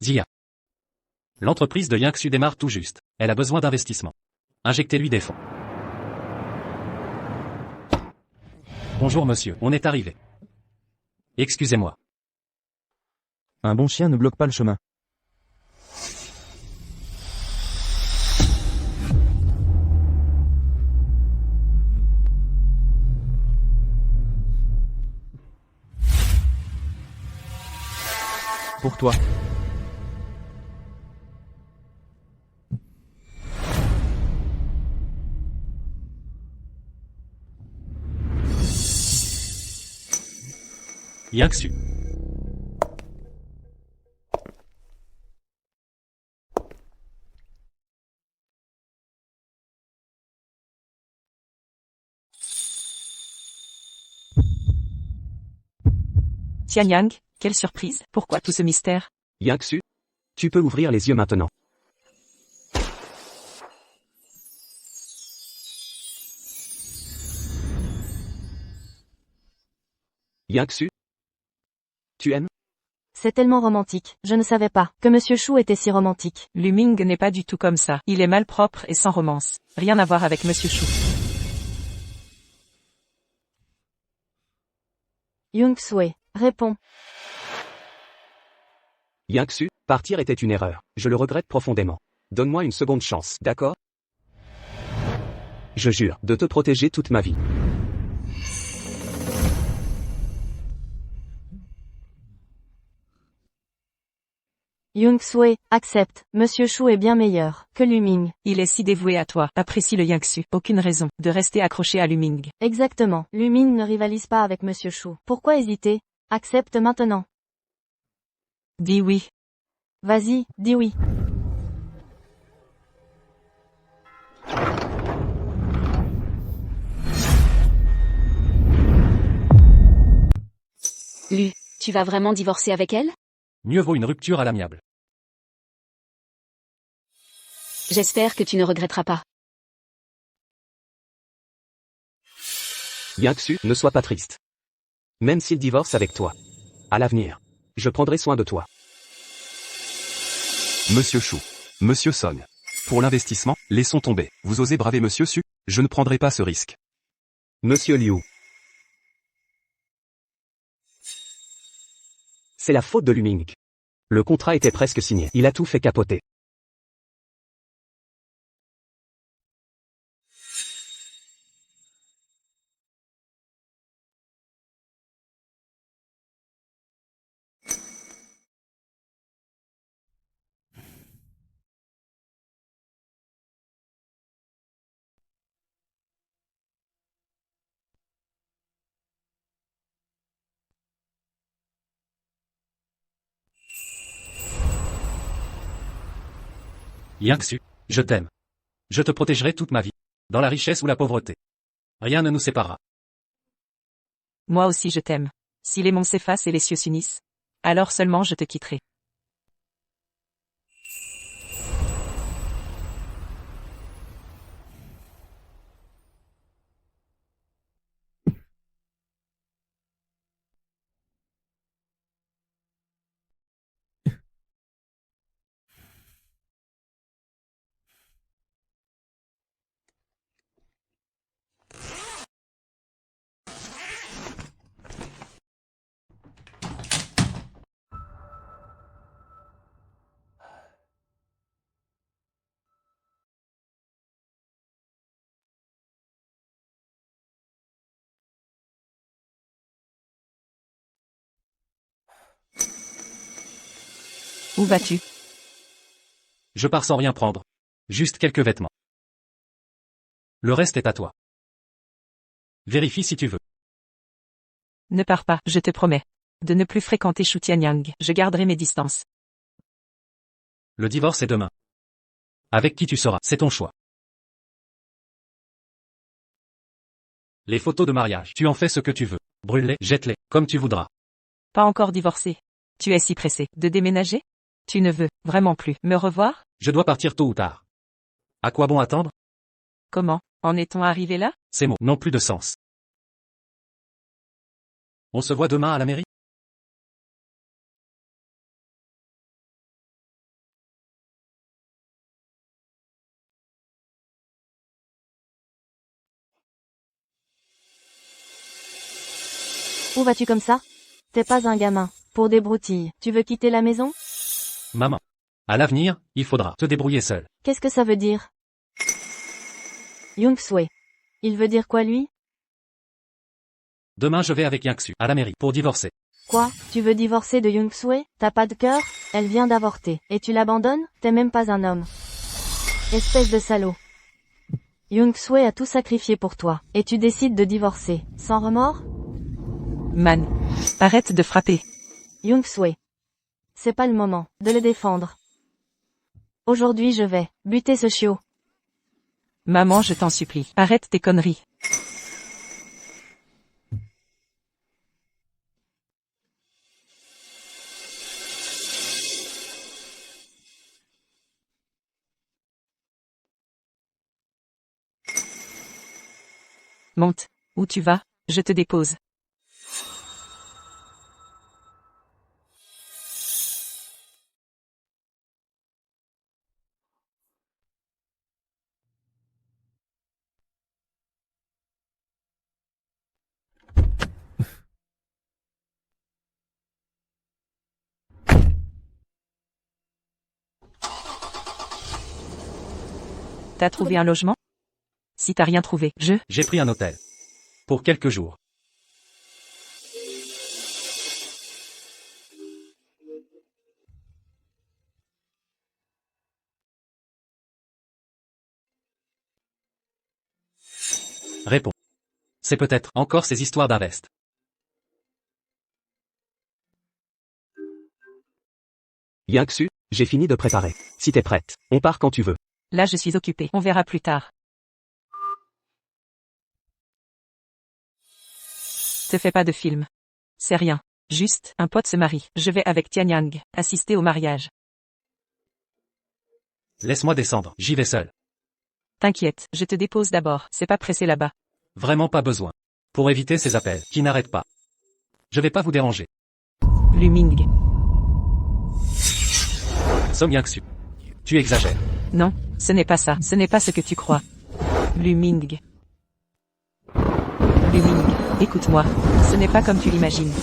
Zia. L'entreprise de Yang-Su démarre tout juste. Elle a besoin d'investissement. Injectez-lui des fonds. Bonjour monsieur, on est arrivé. Excusez-moi. Un bon chien ne bloque pas le chemin. Pour toi. Yang-Su. Tianyang, quelle surprise. Pourquoi tout ce mystère? Yang-Su, tu peux ouvrir les yeux maintenant. Yang-Su, tu aimes? C'est tellement romantique. Je ne savais pas que Monsieur Chou était si romantique. Luming n'est pas du tout comme ça. Il est malpropre et sans romance. Rien à voir avec Monsieur Chou. Young-Sue, réponds. Yang-Su, partir était une erreur. Je le regrette profondément. Donne-moi une seconde chance, d'accord? Je jure de te protéger toute ma vie. Young-Sue, accepte. Monsieur Chou est bien meilleur que Luming. Il est si dévoué à toi. Apprécie le Yang-Su. Aucune raison de rester accroché à Luming. Exactement. Luming ne rivalise pas avec Monsieur Chou. Pourquoi hésiter? Accepte maintenant. Dis oui. Vas-y, dis oui. Tu vas vraiment divorcer avec elle? Mieux vaut une rupture à l'amiable. J'espère que tu ne regretteras pas. Yingxu, ne sois pas triste. Même s'il divorce avec toi. À l'avenir. Je prendrai soin de toi. Monsieur Chou. Monsieur Song. Pour l'investissement, laissons tomber. Vous osez braver Monsieur Su? Je ne prendrai pas ce risque. Monsieur Liu. C'est la faute de Luming. Le contrat était presque signé. Il a tout fait capoter. Yingxu, je t'aime. Je te protégerai toute ma vie. Dans la richesse ou la pauvreté. Rien ne nous séparera. Moi aussi je t'aime. Si les monts s'effacent et les cieux s'unissent, alors seulement je te quitterai. Où vas-tu? Je pars sans rien prendre. Juste quelques vêtements. Le reste est à toi. Vérifie si tu veux. Ne pars pas, je te promets. De ne plus fréquenter Shu Tianyang, je garderai mes distances. Le divorce est demain. Avec qui tu seras, c'est ton choix. Les photos de mariage, tu en fais ce que tu veux. Brûle-les, jette-les, comme tu voudras. Pas encore divorcé. Tu es si pressé de déménager? Tu ne veux vraiment plus me revoir? Je dois partir tôt ou tard. À quoi bon attendre? Comment en est-on arrivé là? Ces mots n'ont plus de sens. On se voit demain à la mairie? Où vas-tu comme ça? T'es pas un gamin. Pour des broutilles, tu veux quitter la maison? Maman. À l'avenir, il faudra te débrouiller seul. Qu'est-ce que ça veut dire? Young-sue. Il veut dire quoi lui? Demain je vais avec Yingxu à la mairie pour divorcer. Quoi? Tu veux divorcer de Young-sue? T'as pas de cœur? Elle vient d'avorter. Et tu l'abandonnes? T'es même pas un homme. Espèce de salaud. Young-sue a tout sacrifié pour toi. Et tu décides de divorcer. Sans remords? Man. Arrête de frapper. Young-sue. C'est pas le moment de le défendre. Aujourd'hui je vais buter ce chiot. Maman, je t'en supplie. Arrête tes conneries. Monte. Où tu vas? Je te dépose. T'as trouvé un logement? Si t'as rien trouvé, J'ai pris un hôtel. Pour quelques jours. Réponds. C'est peut-être encore ces histoires d'invest. Yingxu, j'ai fini de préparer. Si t'es prête, on part quand tu veux. Là je suis occupée. On verra plus tard. Te fais pas de film. C'est rien. Juste, un pote se marie. Je vais avec Tianyang, assister au mariage. Laisse-moi descendre, j'y vais seul. T'inquiète, je te dépose d'abord, c'est pas pressé là-bas. Vraiment pas besoin. Pour éviter ces appels, qui n'arrêtent pas. Je vais pas vous déranger. Lu Ming. Song Yang-su. Tu exagères. Non, ce n'est pas ça, ce n'est pas ce que tu crois. Lu Ming. Lu Ming, écoute-moi, ce n'est pas comme tu l'imagines.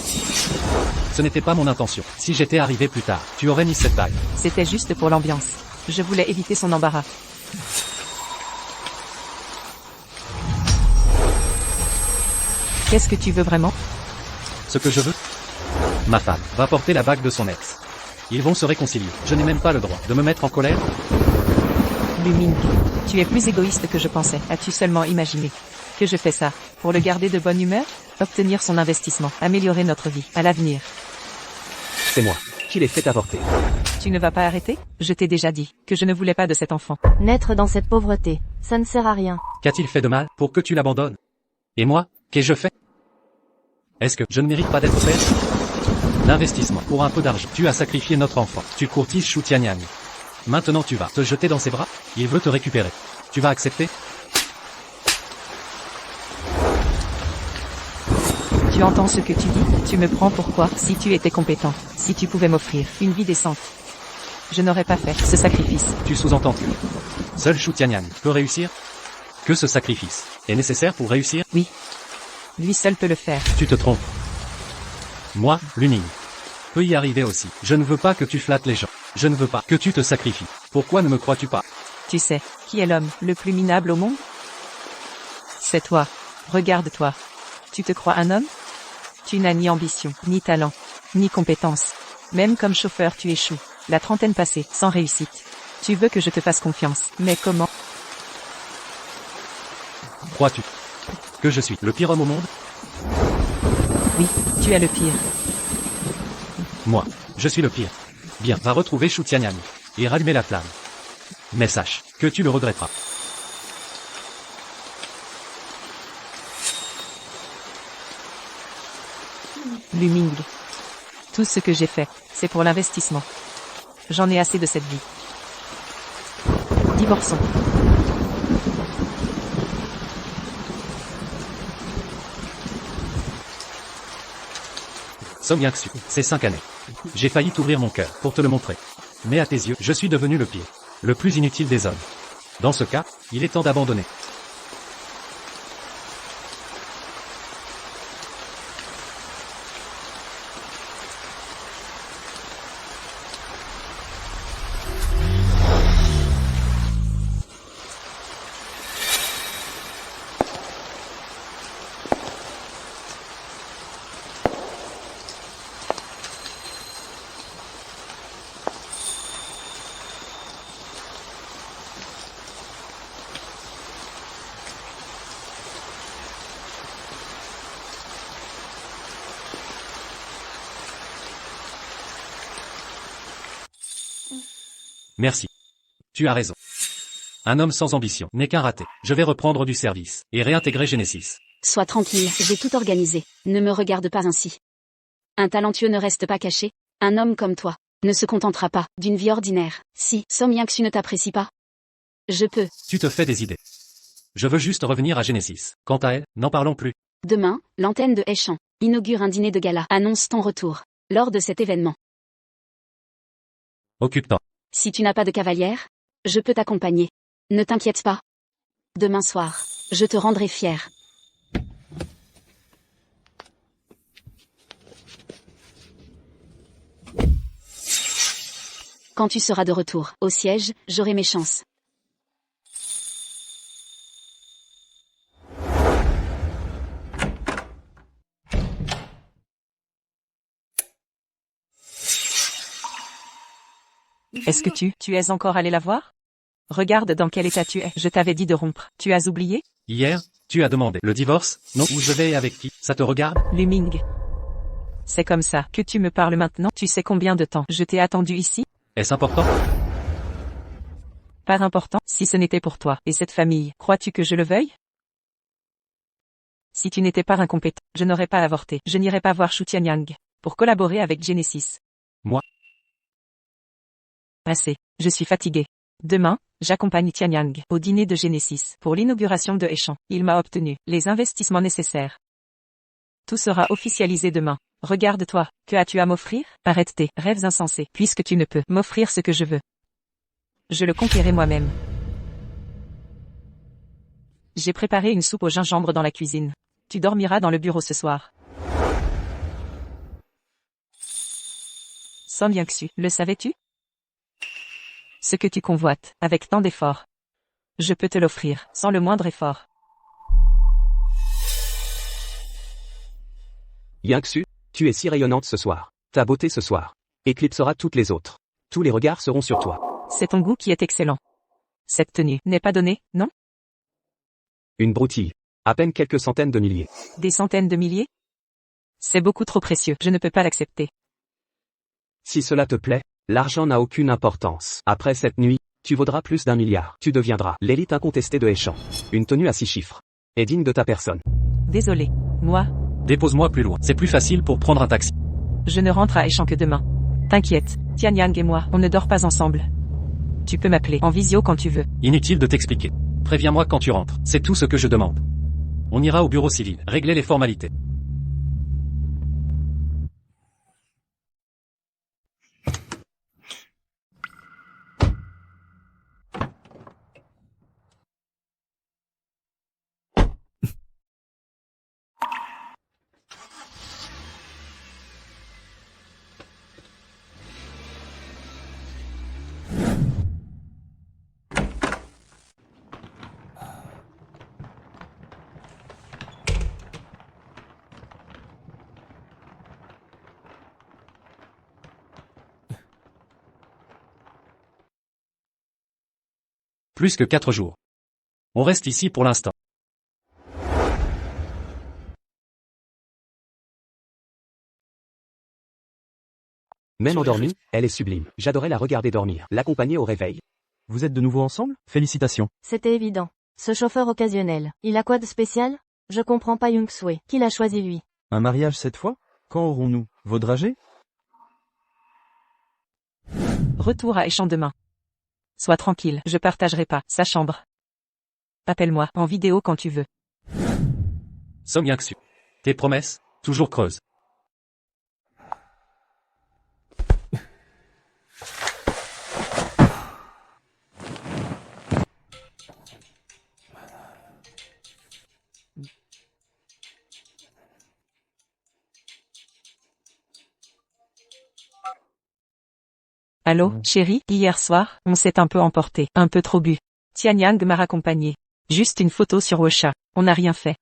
Ce n'était pas mon intention. Si j'étais arrivé plus tard, tu aurais mis cette bague. C'était juste pour l'ambiance. Je voulais éviter son embarras. Qu'est-ce que tu veux vraiment? Ce que je veux? Ma femme va porter la bague de son ex. Ils vont se réconcilier. Je n'ai même pas le droit de me mettre en colère. Lu Ming, tu es plus égoïste que je pensais. As-tu seulement imaginé que je fais ça pour le garder de bonne humeur? Obtenir son investissement, améliorer notre vie, à l'avenir. C'est moi qui l'ai fait avorter. Tu ne vas pas arrêter? Je t'ai déjà dit que je ne voulais pas de cet enfant. Naître dans cette pauvreté, ça ne sert à rien. Qu'a-t-il fait de mal pour que tu l'abandonnes? Et moi, qu'ai-je fait? Est-ce que je ne mérite pas d'être père? L'investissement pour un peu d'argent. Tu as sacrifié notre enfant. Tu courtises Shu Tianyang. Maintenant tu vas te jeter dans ses bras? Il veut te récupérer. Tu vas accepter? Tu entends ce que tu dis? Tu me prends pour quoi? Si tu étais compétent, si tu pouvais m'offrir une vie décente, je n'aurais pas fait ce sacrifice. Tu sous-entends que seul Shu Tianyang peut réussir? Que ce sacrifice est nécessaire pour réussir? Oui. Lui seul peut le faire. Tu te trompes. Moi, Lu Ming, peut y arriver aussi. Je ne veux pas que tu flattes les gens. Je ne veux pas que tu te sacrifies. Pourquoi ne me crois-tu pas? Tu sais, qui est l'homme le plus minable au monde? C'est toi. Regarde-toi. Tu te crois un homme? Tu n'as ni ambition, ni talent, ni compétence. Même comme chauffeur tu échoues. La trentaine passée, sans réussite. Tu veux que je te fasse confiance, mais comment? Crois-tu que je suis le pire homme au monde? Oui, tu es le pire. Moi, je suis le pire. Bien, va retrouver Shu Tianyang et rallumer la flamme. Mais sache que tu le regretteras. Lu Ming. Tout ce que j'ai fait, c'est pour l'investissement. J'en ai assez de cette vie. Divorçons. Song Yang-su, c'est 5 années. J'ai failli t'ouvrir mon cœur pour te le montrer. Mais à tes yeux, je suis devenu le pire. Le plus inutile des hommes. Dans ce cas, il est temps d'abandonner. Merci. Tu as raison. Un homme sans ambition n'est qu'un raté. Je vais reprendre du service et réintégrer Genesis. Sois tranquille, j'ai tout organisé. Ne me regarde pas ainsi. Un talentueux ne reste pas caché. Un homme comme toi ne se contentera pas d'une vie ordinaire. Si Song Yang-su ne t'apprécie pas, je peux. Tu te fais des idées. Je veux juste revenir à Genesis. Quant à elle, n'en parlons plus. Demain, l'antenne de Heichan inaugure un dîner de gala. Annonce ton retour. Lors de cet événement, Occupe-toi. si tu n'as pas de cavalière, je peux t'accompagner. Ne t'inquiète pas. Demain soir, je te rendrai fier. Quand tu seras de retour au siège, j'aurai mes chances. Est-ce que tu es encore allé la voir? Regarde dans quel état tu es. Je t'avais dit de rompre. Tu as oublié? Hier, tu as demandé le divorce, non? Où je vais et avec qui? Ça te regarde? Lu Ming. C'est comme ça que tu me parles maintenant? Tu sais combien de temps je t'ai attendu ici? Est-ce important? Pas important, si ce n'était pour toi et cette famille. Crois-tu que je le veuille? Si tu n'étais pas incompétent, je n'aurais pas avorté. Je n'irais pas voir Shu Tianyang pour collaborer avec Genesis. Moi? Assez. Je suis fatigué. Demain, j'accompagne Tianyang au dîner de Genesis pour l'inauguration de Échange. Il m'a obtenu les investissements nécessaires. Tout sera officialisé demain. Regarde-toi, que as-tu à m'offrir? Arrête tes rêves insensés, puisque tu ne peux m'offrir ce que je veux. Je le conquérai moi-même. J'ai préparé une soupe au gingembre dans la cuisine. Tu dormiras dans le bureau ce soir. Son Young-su, le savais-tu? Ce que tu convoites, avec tant d'efforts. Je peux te l'offrir, sans le moindre effort. Young-su, tu es si rayonnante ce soir. Ta beauté ce soir éclipsera toutes les autres. Tous les regards seront sur toi. C'est ton goût qui est excellent. Cette tenue n'est pas donnée, non? Une broutille. À peine quelques centaines de milliers. Des centaines de milliers? C'est beaucoup trop précieux, je ne peux pas l'accepter. Si cela te plaît, l'argent n'a aucune importance. Après cette nuit, tu vaudras plus d'1 milliard. Tu deviendras l'élite incontestée de Échange. Une tenue à 6 chiffres est digne de ta personne. Désolé. Moi, Dépose-moi plus loin. C'est plus facile pour prendre un taxi. je ne rentre à Échange que demain. T'inquiète, Tianyang et moi, on ne dort pas ensemble. Tu peux m'appeler en visio quand tu veux. Inutile de t'expliquer. Préviens-moi quand tu rentres. C'est tout ce que je demande. On ira au bureau civil, régler les formalités. Plus que 4 jours. On reste ici pour l'instant. Même endormie, elle est sublime. J'adorais la regarder dormir, l'accompagner au réveil. Vous êtes de nouveau ensemble? Félicitations. C'était évident. Ce chauffeur occasionnel, il a quoi de spécial? Je comprends pas Young-sue. Qui l'a choisi lui? Un mariage cette fois? Quand aurons-nous vos dragées? Retour à Échange demain. Sois tranquille, je partagerai pas sa chambre. Appelle-moi en vidéo quand tu veux. Som Young-su. Tes promesses, toujours creuses. Allô, chérie, hier soir, on s'est un peu emporté, un peu trop bu. Tianyang m'a raccompagné. Juste une photo sur Washa, on n'a rien fait.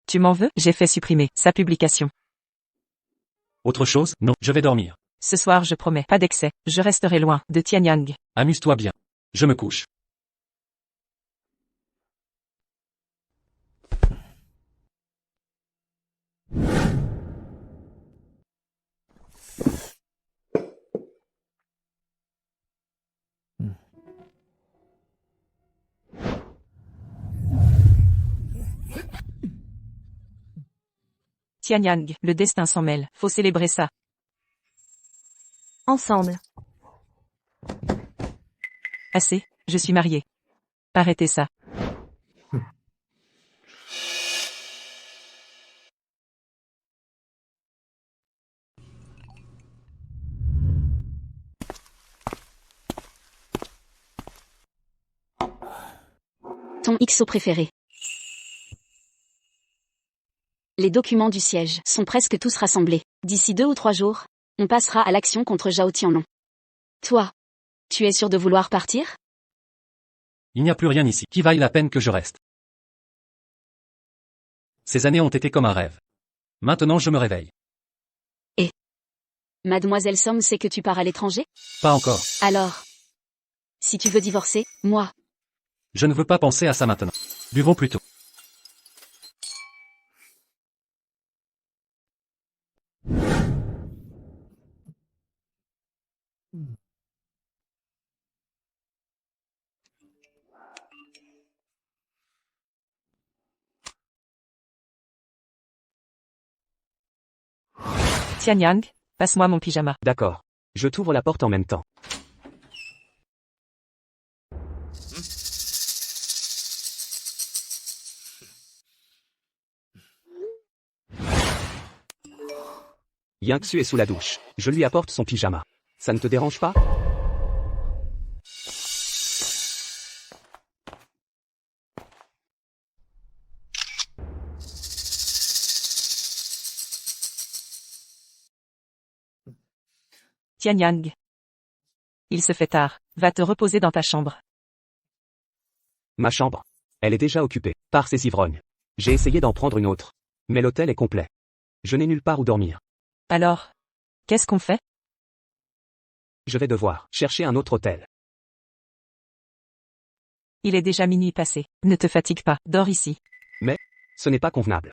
Tu m'en veux? J'ai fait supprimer sa publication. Autre chose? Non, je vais dormir. Ce soir je promets, pas d'excès, je resterai loin de Tianyang. Amuse-toi bien. Je me couche. Tianyang, le destin s'en mêle, faut célébrer ça. Ensemble. Assez, je suis mariée. Arrêtez ça. Ton XO préféré. Les documents du siège sont presque tous rassemblés. D'ici 2 ou 3 jours, on passera à l'action contre Zhao Tianlong. Toi, tu es sûr de vouloir partir? Il n'y a plus rien ici qui vaille la peine que je reste. Ces années ont été comme un rêve. Maintenant je me réveille. Mademoiselle Som sait que tu pars à l'étranger? Pas encore. Alors, si tu veux divorcer, moi, Je ne veux pas penser à ça maintenant. Buvons plutôt. Tianyang, passe-moi mon pyjama. D'accord. Je t'ouvre la porte en même temps. Yingxu est sous la douche. Je lui apporte son pyjama. Ça ne te dérange pas? Tianyang. Il se fait tard. Va te reposer dans ta chambre. Ma chambre. Elle est déjà occupée par ces ivrognes. J'ai essayé d'en prendre une autre. Mais l'hôtel est complet. Je n'ai nulle part où dormir. Alors, qu'est-ce qu'on fait? Je vais devoir chercher un autre hôtel. Il est déjà minuit passé. Ne te fatigue pas, dors ici. Ce n'est pas convenable.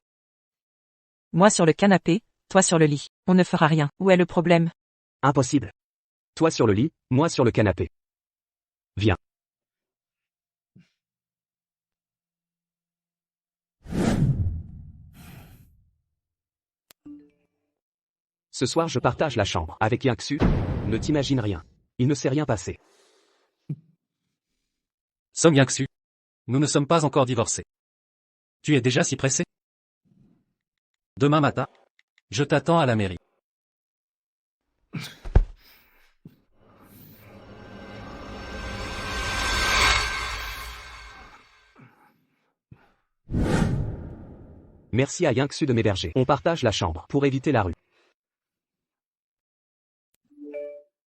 Moi sur le canapé, toi sur le lit. On ne fera rien. Où est le problème? Impossible. Toi sur le lit, moi sur le canapé. Viens. Ce soir je partage la chambre avec Yingxu. Ne t'imagine rien. Il ne s'est rien passé. Song Yingxu. Nous ne sommes pas encore divorcés. Tu es déjà si pressé? Demain matin. Je t'attends à la mairie. Merci à Yingxu de m'héberger. On partage la chambre pour éviter la rue.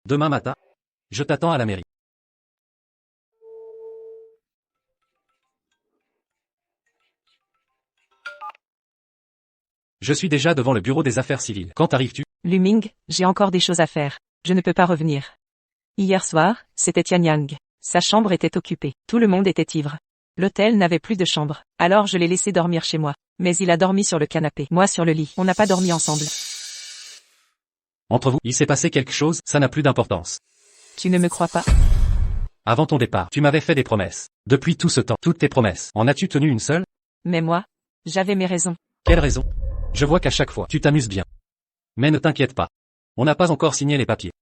Demain matin. Je t'attends à la mairie. Je suis déjà devant le bureau des affaires civiles. Quand arrives-tu? Luming, j'ai encore des choses à faire. Je ne peux pas revenir. Hier soir, c'était Tianyang. Sa chambre était occupée. Tout le monde était ivre. L'hôtel n'avait plus de chambre. Alors je l'ai laissé dormir chez moi. Mais il a dormi sur le canapé. Moi sur le lit. On n'a pas dormi ensemble. Entre vous, il s'est passé quelque chose, ça n'a plus d'importance. Tu ne me crois pas? Avant ton départ, tu m'avais fait des promesses. Depuis tout ce temps, toutes tes promesses, en as-tu tenu une seule? Mais moi, j'avais mes raisons. Quelle raison? Je vois qu'à chaque fois, tu t'amuses bien. Mais ne t'inquiète pas. On n'a pas encore signé les papiers.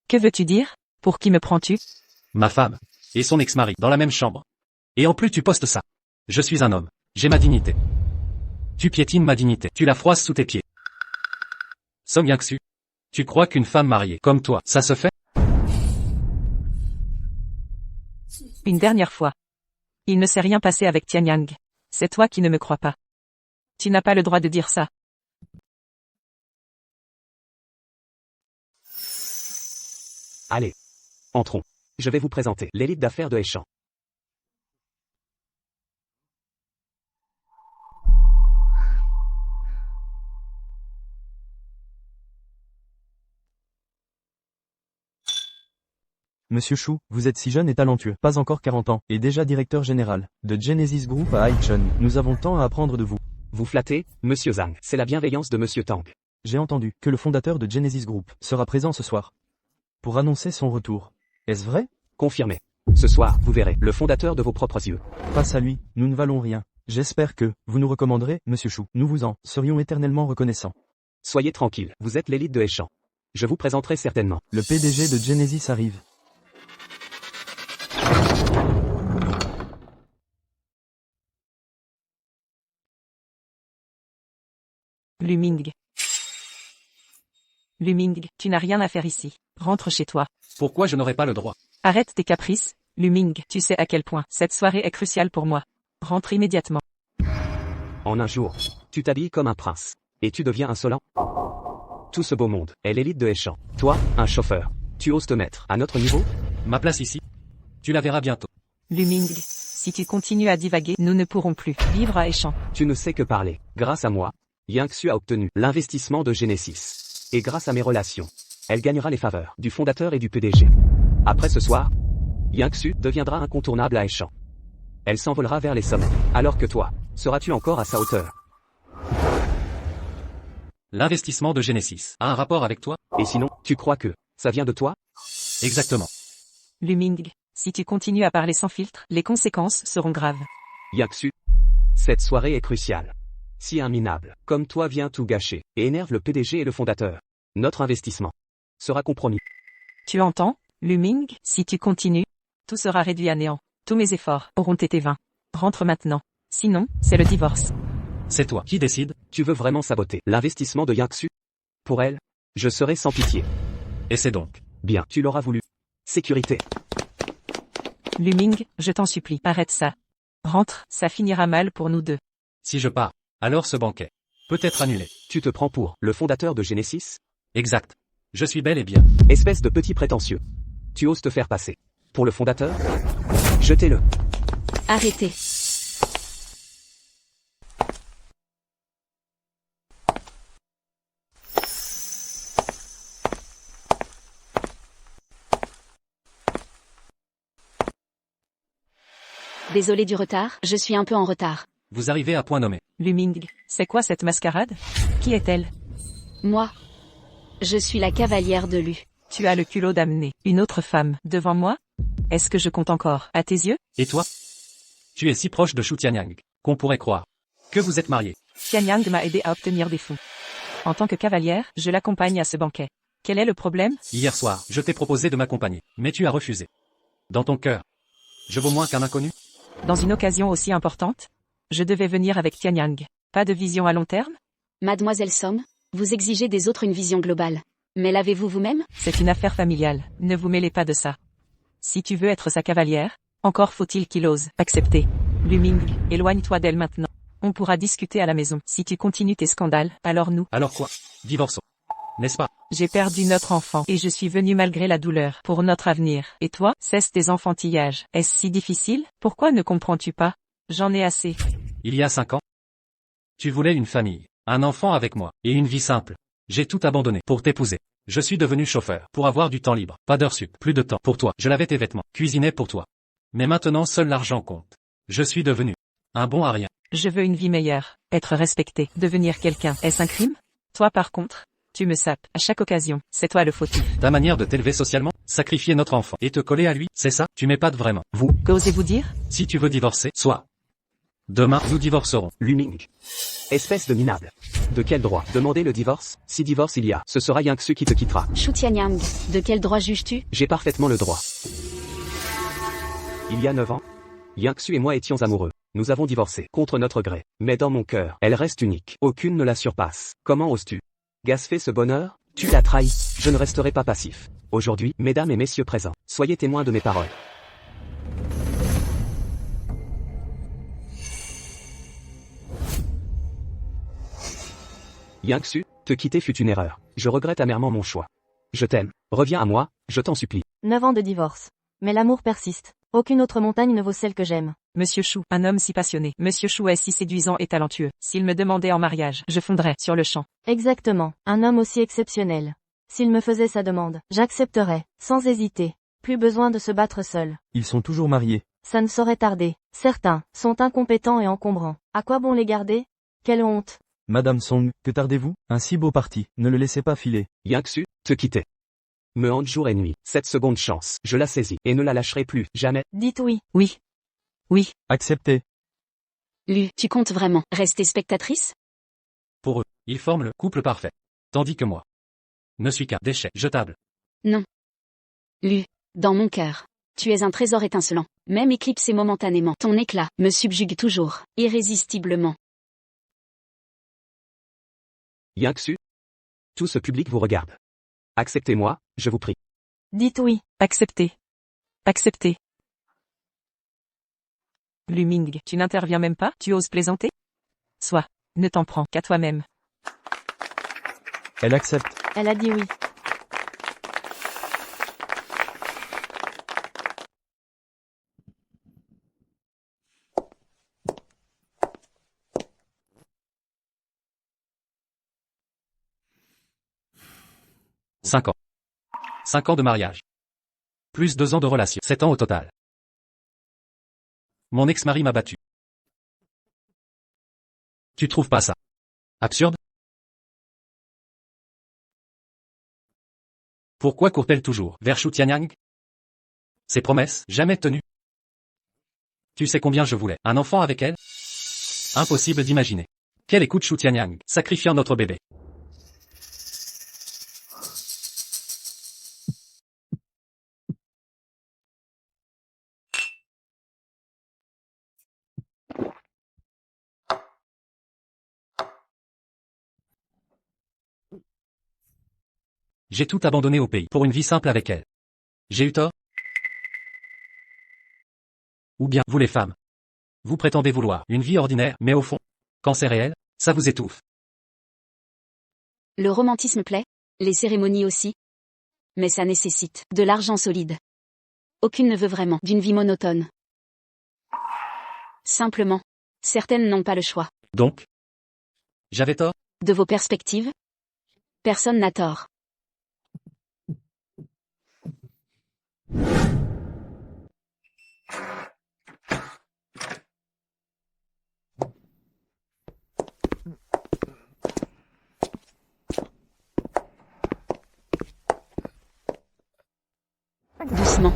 Que veux-tu dire? Pour qui me prends-tu? Ma femme. Et son ex-mari, dans la même chambre. Et en plus tu postes ça. Je suis un homme. J'ai ma dignité. Tu piétines ma dignité. Tu la froisses sous tes pieds. Song Yingxu. Tu crois qu'une femme mariée, comme toi, ça se fait? Une dernière fois. Il ne s'est rien passé avec Tianyang. C'est toi qui ne me crois pas. Tu n'as pas le droit de dire ça. Allez. Entrons. Je vais vous présenter l'élite d'affaires de Heishan. Monsieur Shu, vous êtes si jeune et talentueux, pas encore 40 ans, et déjà directeur général de Genesis Group à Haichun. Nous avons tant à apprendre de vous. Vous flattez, Monsieur Zhang. C'est la bienveillance de Monsieur Tang. J'ai entendu que le fondateur de Genesis Group sera présent ce soir pour annoncer son retour. Est-ce vrai? Confirmé. Ce soir, vous verrez le fondateur de vos propres yeux. Face à lui, nous ne valons rien. J'espère que vous nous recommanderez, Monsieur Shu. Nous vous en serions éternellement reconnaissants. Soyez tranquille, vous êtes l'élite de Heishan. Je vous présenterai certainement. Le PDG de Genesis arrive. Luming. Luming, tu n'as rien à faire ici. Rentre chez toi. Pourquoi je n'aurais pas le droit? Arrête tes caprices, Luming. Tu sais à quel point cette soirée est cruciale pour moi. Rentre immédiatement. En un jour, tu t'habilles comme un prince. Et tu deviens insolent. Tout ce beau monde est l'élite de Heishan. Toi, un chauffeur. Tu oses te mettre à notre niveau? Ma place ici? Tu la verras bientôt. Luming, si tu continues à divaguer, nous ne pourrons plus vivre à Heishan. Tu ne sais que parler. Grâce à moi, Yingxu a obtenu l'investissement de Genesis. Et grâce à mes relations, elle gagnera les faveurs du fondateur et du PDG. Après ce soir, Yingxu deviendra incontournable à Heishan. Elle s'envolera vers les sommets. Alors que toi, seras-tu encore à sa hauteur? L'investissement de Genesis a un rapport avec toi? Et sinon, tu crois que ça vient de toi? Exactement. Luming, si tu continues à parler sans filtre, les conséquences seront graves. Yingxu, cette soirée est cruciale. Si un minable, comme toi vient tout gâcher, et énerve le PDG et le fondateur, notre investissement sera compromis. Tu entends, Luming? Si tu continues, tout sera réduit à néant. Tous mes efforts auront été vains. Rentre maintenant. Sinon, c'est le divorce. C'est toi qui décides, Tu veux vraiment saboter l'investissement de Yangsu? Pour elle, je serai sans pitié. et c'est donc. Bien, tu l'auras voulu. Sécurité. Luming, je t'en supplie, arrête ça. Rentre, ça finira mal pour nous deux. Si je pars, alors ce banquet peut être annulé. Tu te prends pour le fondateur de Genesis? Exact. Je suis bel et bien. Espèce de petit prétentieux. Tu oses te faire passer pour le fondateur? Jetez-le. Arrêtez. Désolé du retard, je suis un peu en retard. Vous arrivez à point nommé. Luming, c'est quoi cette mascarade? Qui est-elle? Moi, je suis la cavalière de Lu. Tu as le culot d'amener une autre femme devant moi? Est-ce que je compte encore, à tes yeux? Et toi? Tu es si proche de Shu Tianyang qu'on pourrait croire que vous êtes mariés. Tianyang m'a aidé à obtenir des fonds. En tant que cavalière, je l'accompagne à ce banquet. Quel est le problème? Hier soir, je t'ai proposé de m'accompagner, mais tu as refusé. Dans ton cœur, je vaux moins qu'un inconnu? Dans une occasion aussi importante? Je devais venir avec Tianyang. Pas de vision à long terme? Mademoiselle Song, vous exigez des autres une vision globale. Mais l'avez-vous vous-même? C'est une affaire familiale, ne vous mêlez pas de ça. Si tu veux être sa cavalière, encore faut-il qu'il ose accepter. Luming, éloigne-toi d'elle maintenant. On pourra discuter à la maison. Si tu continues tes scandales, alors nous. Alors quoi? Divorçons. N'est-ce pas? J'ai perdu notre enfant et je suis venu malgré la douleur pour notre avenir. Et toi, cesse tes enfantillages. Est-ce si difficile? Pourquoi ne comprends-tu pas? J'en ai assez. Il y a 5 ans, tu voulais une famille, un enfant avec moi, et une vie simple. J'ai tout abandonné pour t'épouser. Je suis devenu chauffeur, pour avoir du temps libre, pas d'heures sup, plus de temps pour toi. Je lavais tes vêtements, cuisinais pour toi. Mais maintenant seul l'argent compte. Je suis devenu un bon à rien. Je veux une vie meilleure, être respecté, devenir quelqu'un. Est-ce un crime? Toi par contre, tu me sapes à chaque occasion. C'est toi le fautif. Ta manière de t'élever socialement, sacrifier notre enfant et te coller à lui, c'est ça? Tu m'épates vraiment. Vous, Qu'osez-vous dire? Si tu veux divorcer, soit. Demain, nous divorcerons. Luming. Espèce de minable. De quel droit demander le divorce? Si divorce il y a, ce sera Yangsu qui te quittera. Shu Tianyang, de quel droit juges-tu? J'ai parfaitement le droit. Il y a 9 ans, Yangsu et moi étions amoureux. Nous avons divorcé, contre notre gré. Mais dans mon cœur, elle reste unique. Aucune ne la surpasse. Comment oses-tu gaspiller ce bonheur? Tu l'as trahi. Je ne resterai pas passif. Aujourd'hui, mesdames et messieurs présents, soyez témoins de mes paroles. Yangsu, te quitter fut une erreur. Je regrette amèrement mon choix. Je t'aime. Reviens à moi, je t'en supplie. 9 ans de divorce. Mais l'amour persiste. Aucune autre montagne ne vaut celle que j'aime. Monsieur Chou, un homme si passionné. Monsieur Chou est si séduisant et talentueux. S'il me demandait en mariage, je fondrais sur le champ. Exactement. Un homme aussi exceptionnel. S'il me faisait sa demande, j'accepterais, sans hésiter. Plus besoin de se battre seul. Ils sont toujours mariés. Ça ne saurait tarder. Certains sont incompétents et encombrants. À quoi bon les garder? Quelle honte. Madame Song, que tardez-vous? Un si beau parti. Ne le laissez pas filer. Yangsu, te quitter me hante jour et nuit. Cette seconde chance, je la saisis, et ne la lâcherai plus, jamais. Dites oui. Oui. Oui. Acceptez. Lu, tu comptes vraiment rester spectatrice? Pour eux, ils forment le couple parfait. Tandis que moi ne suis qu'un déchet jetable. Non. Lu, dans mon cœur, tu es un trésor étincelant, même éclipsé momentanément. Ton éclat me subjugue toujours, irrésistiblement. Yangsu, tout ce public vous regarde. Acceptez-moi, je vous prie. Dites oui. Acceptez. Acceptez. Luming, tu n'interviens même pas? Tu oses plaisanter? Sois. Ne t'en prends qu'à toi-même. Elle accepte. Elle a dit oui. Cinq ans. 5 ans de mariage. Plus 2 ans de relation. 7 ans au total. Mon ex-mari m'a battu. Tu trouves pas ça absurde? Pourquoi court-elle toujours vers Shu Tianyang? Ses promesses, jamais tenues. Tu sais combien je voulais un enfant avec elle? Impossible d'imaginer. Quelle écoute Shu Tianyang, sacrifiant notre bébé. J'ai tout abandonné au pays pour une vie simple avec elle. J'ai eu tort? Ou bien, vous les femmes, vous prétendez vouloir une vie ordinaire, mais au fond, quand c'est réel, ça vous étouffe. Le romantisme plaît, les cérémonies aussi. Mais ça nécessite de l'argent solide. Aucune ne veut vraiment d'une vie monotone. Simplement, certaines n'ont pas le choix. Donc, j'avais tort? De vos perspectives? Personne n'a tort. Doucement.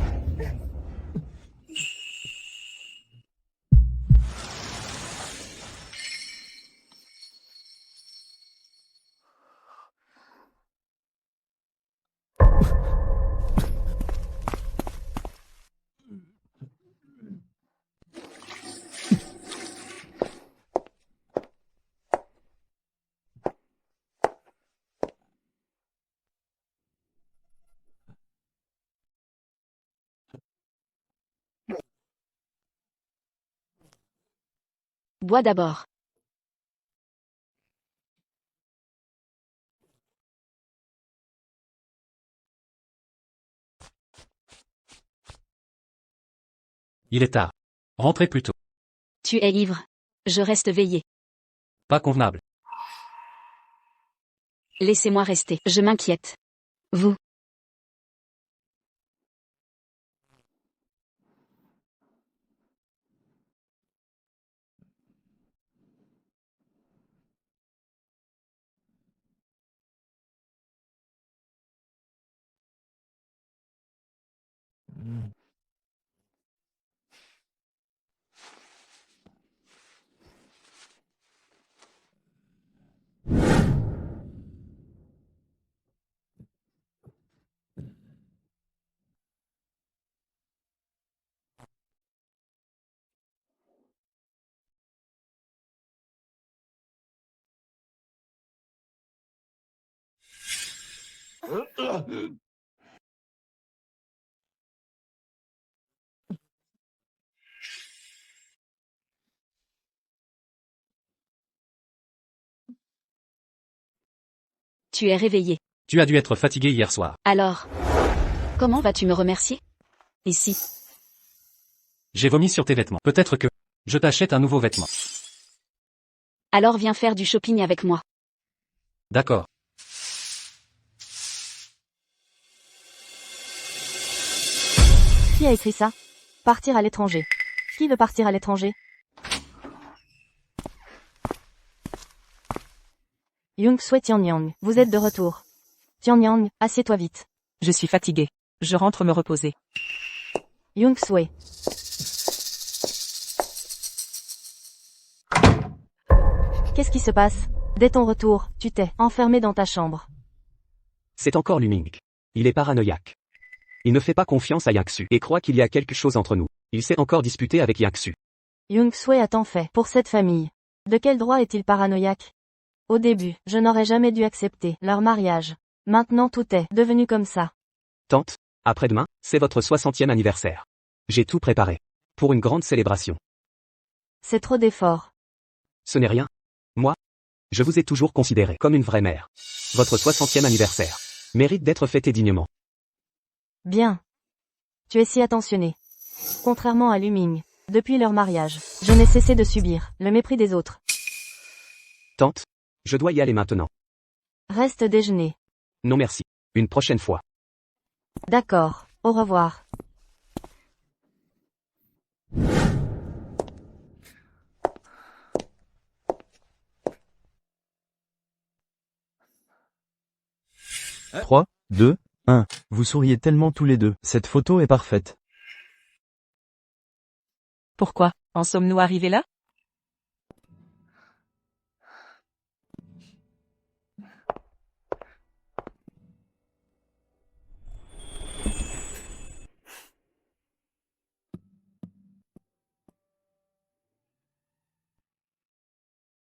Bois d'abord. Il est tard. Rentrez plus tôt. Tu es ivre. Je reste veillé. Pas convenable. Laissez-moi rester. Je m'inquiète. Vous. Tu es réveillé. Tu as dû être fatigué hier soir. Alors. Comment vas-tu me remercier? Ici. J'ai vomi sur tes vêtements. Peut-être que je t'achète un nouveau vêtement. Alors viens faire du shopping avec moi. D'accord. Qui a écrit ça? Partir à l'étranger. Qui veut partir à l'étranger? Young Sui Tianyang, vous êtes de retour. Tianyang, assieds-toi vite. Je suis fatigué. Je rentre me reposer. Young Sui. Qu'est-ce qui se passe? Dès ton retour, tu t'es enfermé dans ta chambre. C'est encore Luming. Il est paranoïaque. Il ne fait pas confiance à Yaksu et croit qu'il y a quelque chose entre nous. Il s'est encore disputé avec Yaksu. Young Sui a tant fait pour cette famille. De quel droit est-il paranoïaque? Au début, je n'aurais jamais dû accepter leur mariage. Maintenant tout est devenu comme ça. Tante, après-demain, c'est votre 60e anniversaire. J'ai tout préparé. Pour une grande célébration. C'est trop d'efforts. Ce n'est rien. Moi, je vous ai toujours considéré comme une vraie mère. Votre 60e anniversaire mérite d'être fêté dignement. Bien. Tu es si attentionné. Contrairement à Luming, depuis leur mariage, je n'ai cessé de subir le mépris des autres. Tante, je dois y aller maintenant. Reste déjeuner. Non merci. Une prochaine fois. D'accord, au revoir. Trois, 2, 1. Vous souriez tellement tous les deux. Cette photo est parfaite. Pourquoi? En sommes-nous arrivés là?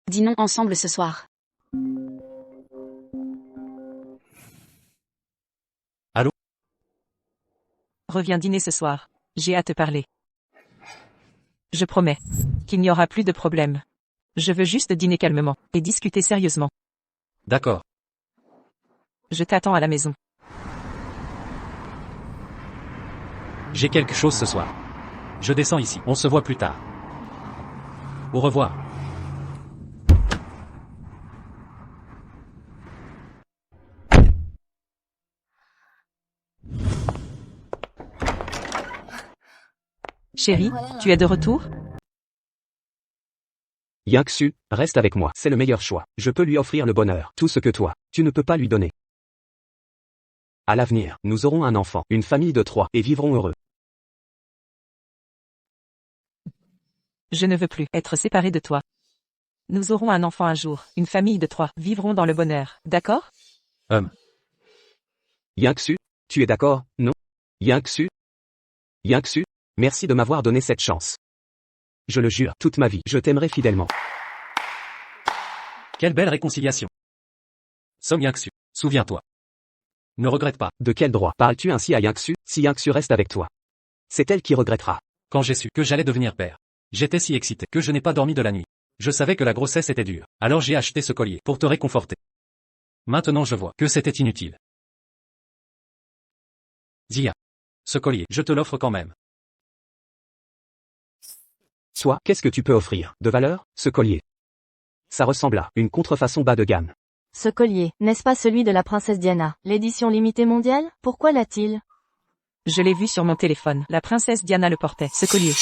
Dînons ensemble ce soir. Reviens dîner ce soir. J'ai à te parler. Je promets qu'il n'y aura plus de problème. Je veux juste dîner calmement et discuter sérieusement. D'accord. Je t'attends à la maison. J'ai quelque chose ce soir. Je descends ici. On se voit plus tard. Au revoir. Chérie, tu es de retour? Yingsu, reste avec moi, c'est le meilleur choix. Je peux lui offrir le bonheur, tout ce que toi, tu ne peux pas lui donner. À l'avenir, nous aurons un enfant, une famille de 3, et vivrons heureux. Je ne veux plus être séparée de toi. Nous aurons un enfant un jour, une famille de 3, vivrons dans le bonheur, d'accord? Yingsu, tu es d'accord, non? Yingsu? Yingsu, merci de m'avoir donné cette chance. Je le jure, toute ma vie, je t'aimerai fidèlement. Quelle belle réconciliation. Song Yingsu, souviens-toi. Ne regrette pas. De quel droit parles-tu ainsi à Yingsu, si Yingsu reste avec toi? C'est elle qui regrettera. Quand j'ai su que j'allais devenir père, j'étais si excité que je n'ai pas dormi de la nuit. Je savais que la grossesse était dure, alors j'ai acheté ce collier pour te réconforter. Maintenant je vois que c'était inutile. Zia. Ce collier, je te l'offre quand même. Toi, qu'est-ce que tu peux offrir, de valeur, ce collier? Ça ressemble à une contrefaçon bas de gamme. Ce collier, n'est-ce pas celui de la princesse Diana, l'édition limitée mondiale? Pourquoi l'a-t-il? Je l'ai vu sur mon téléphone. La princesse Diana le portait. Ce collier.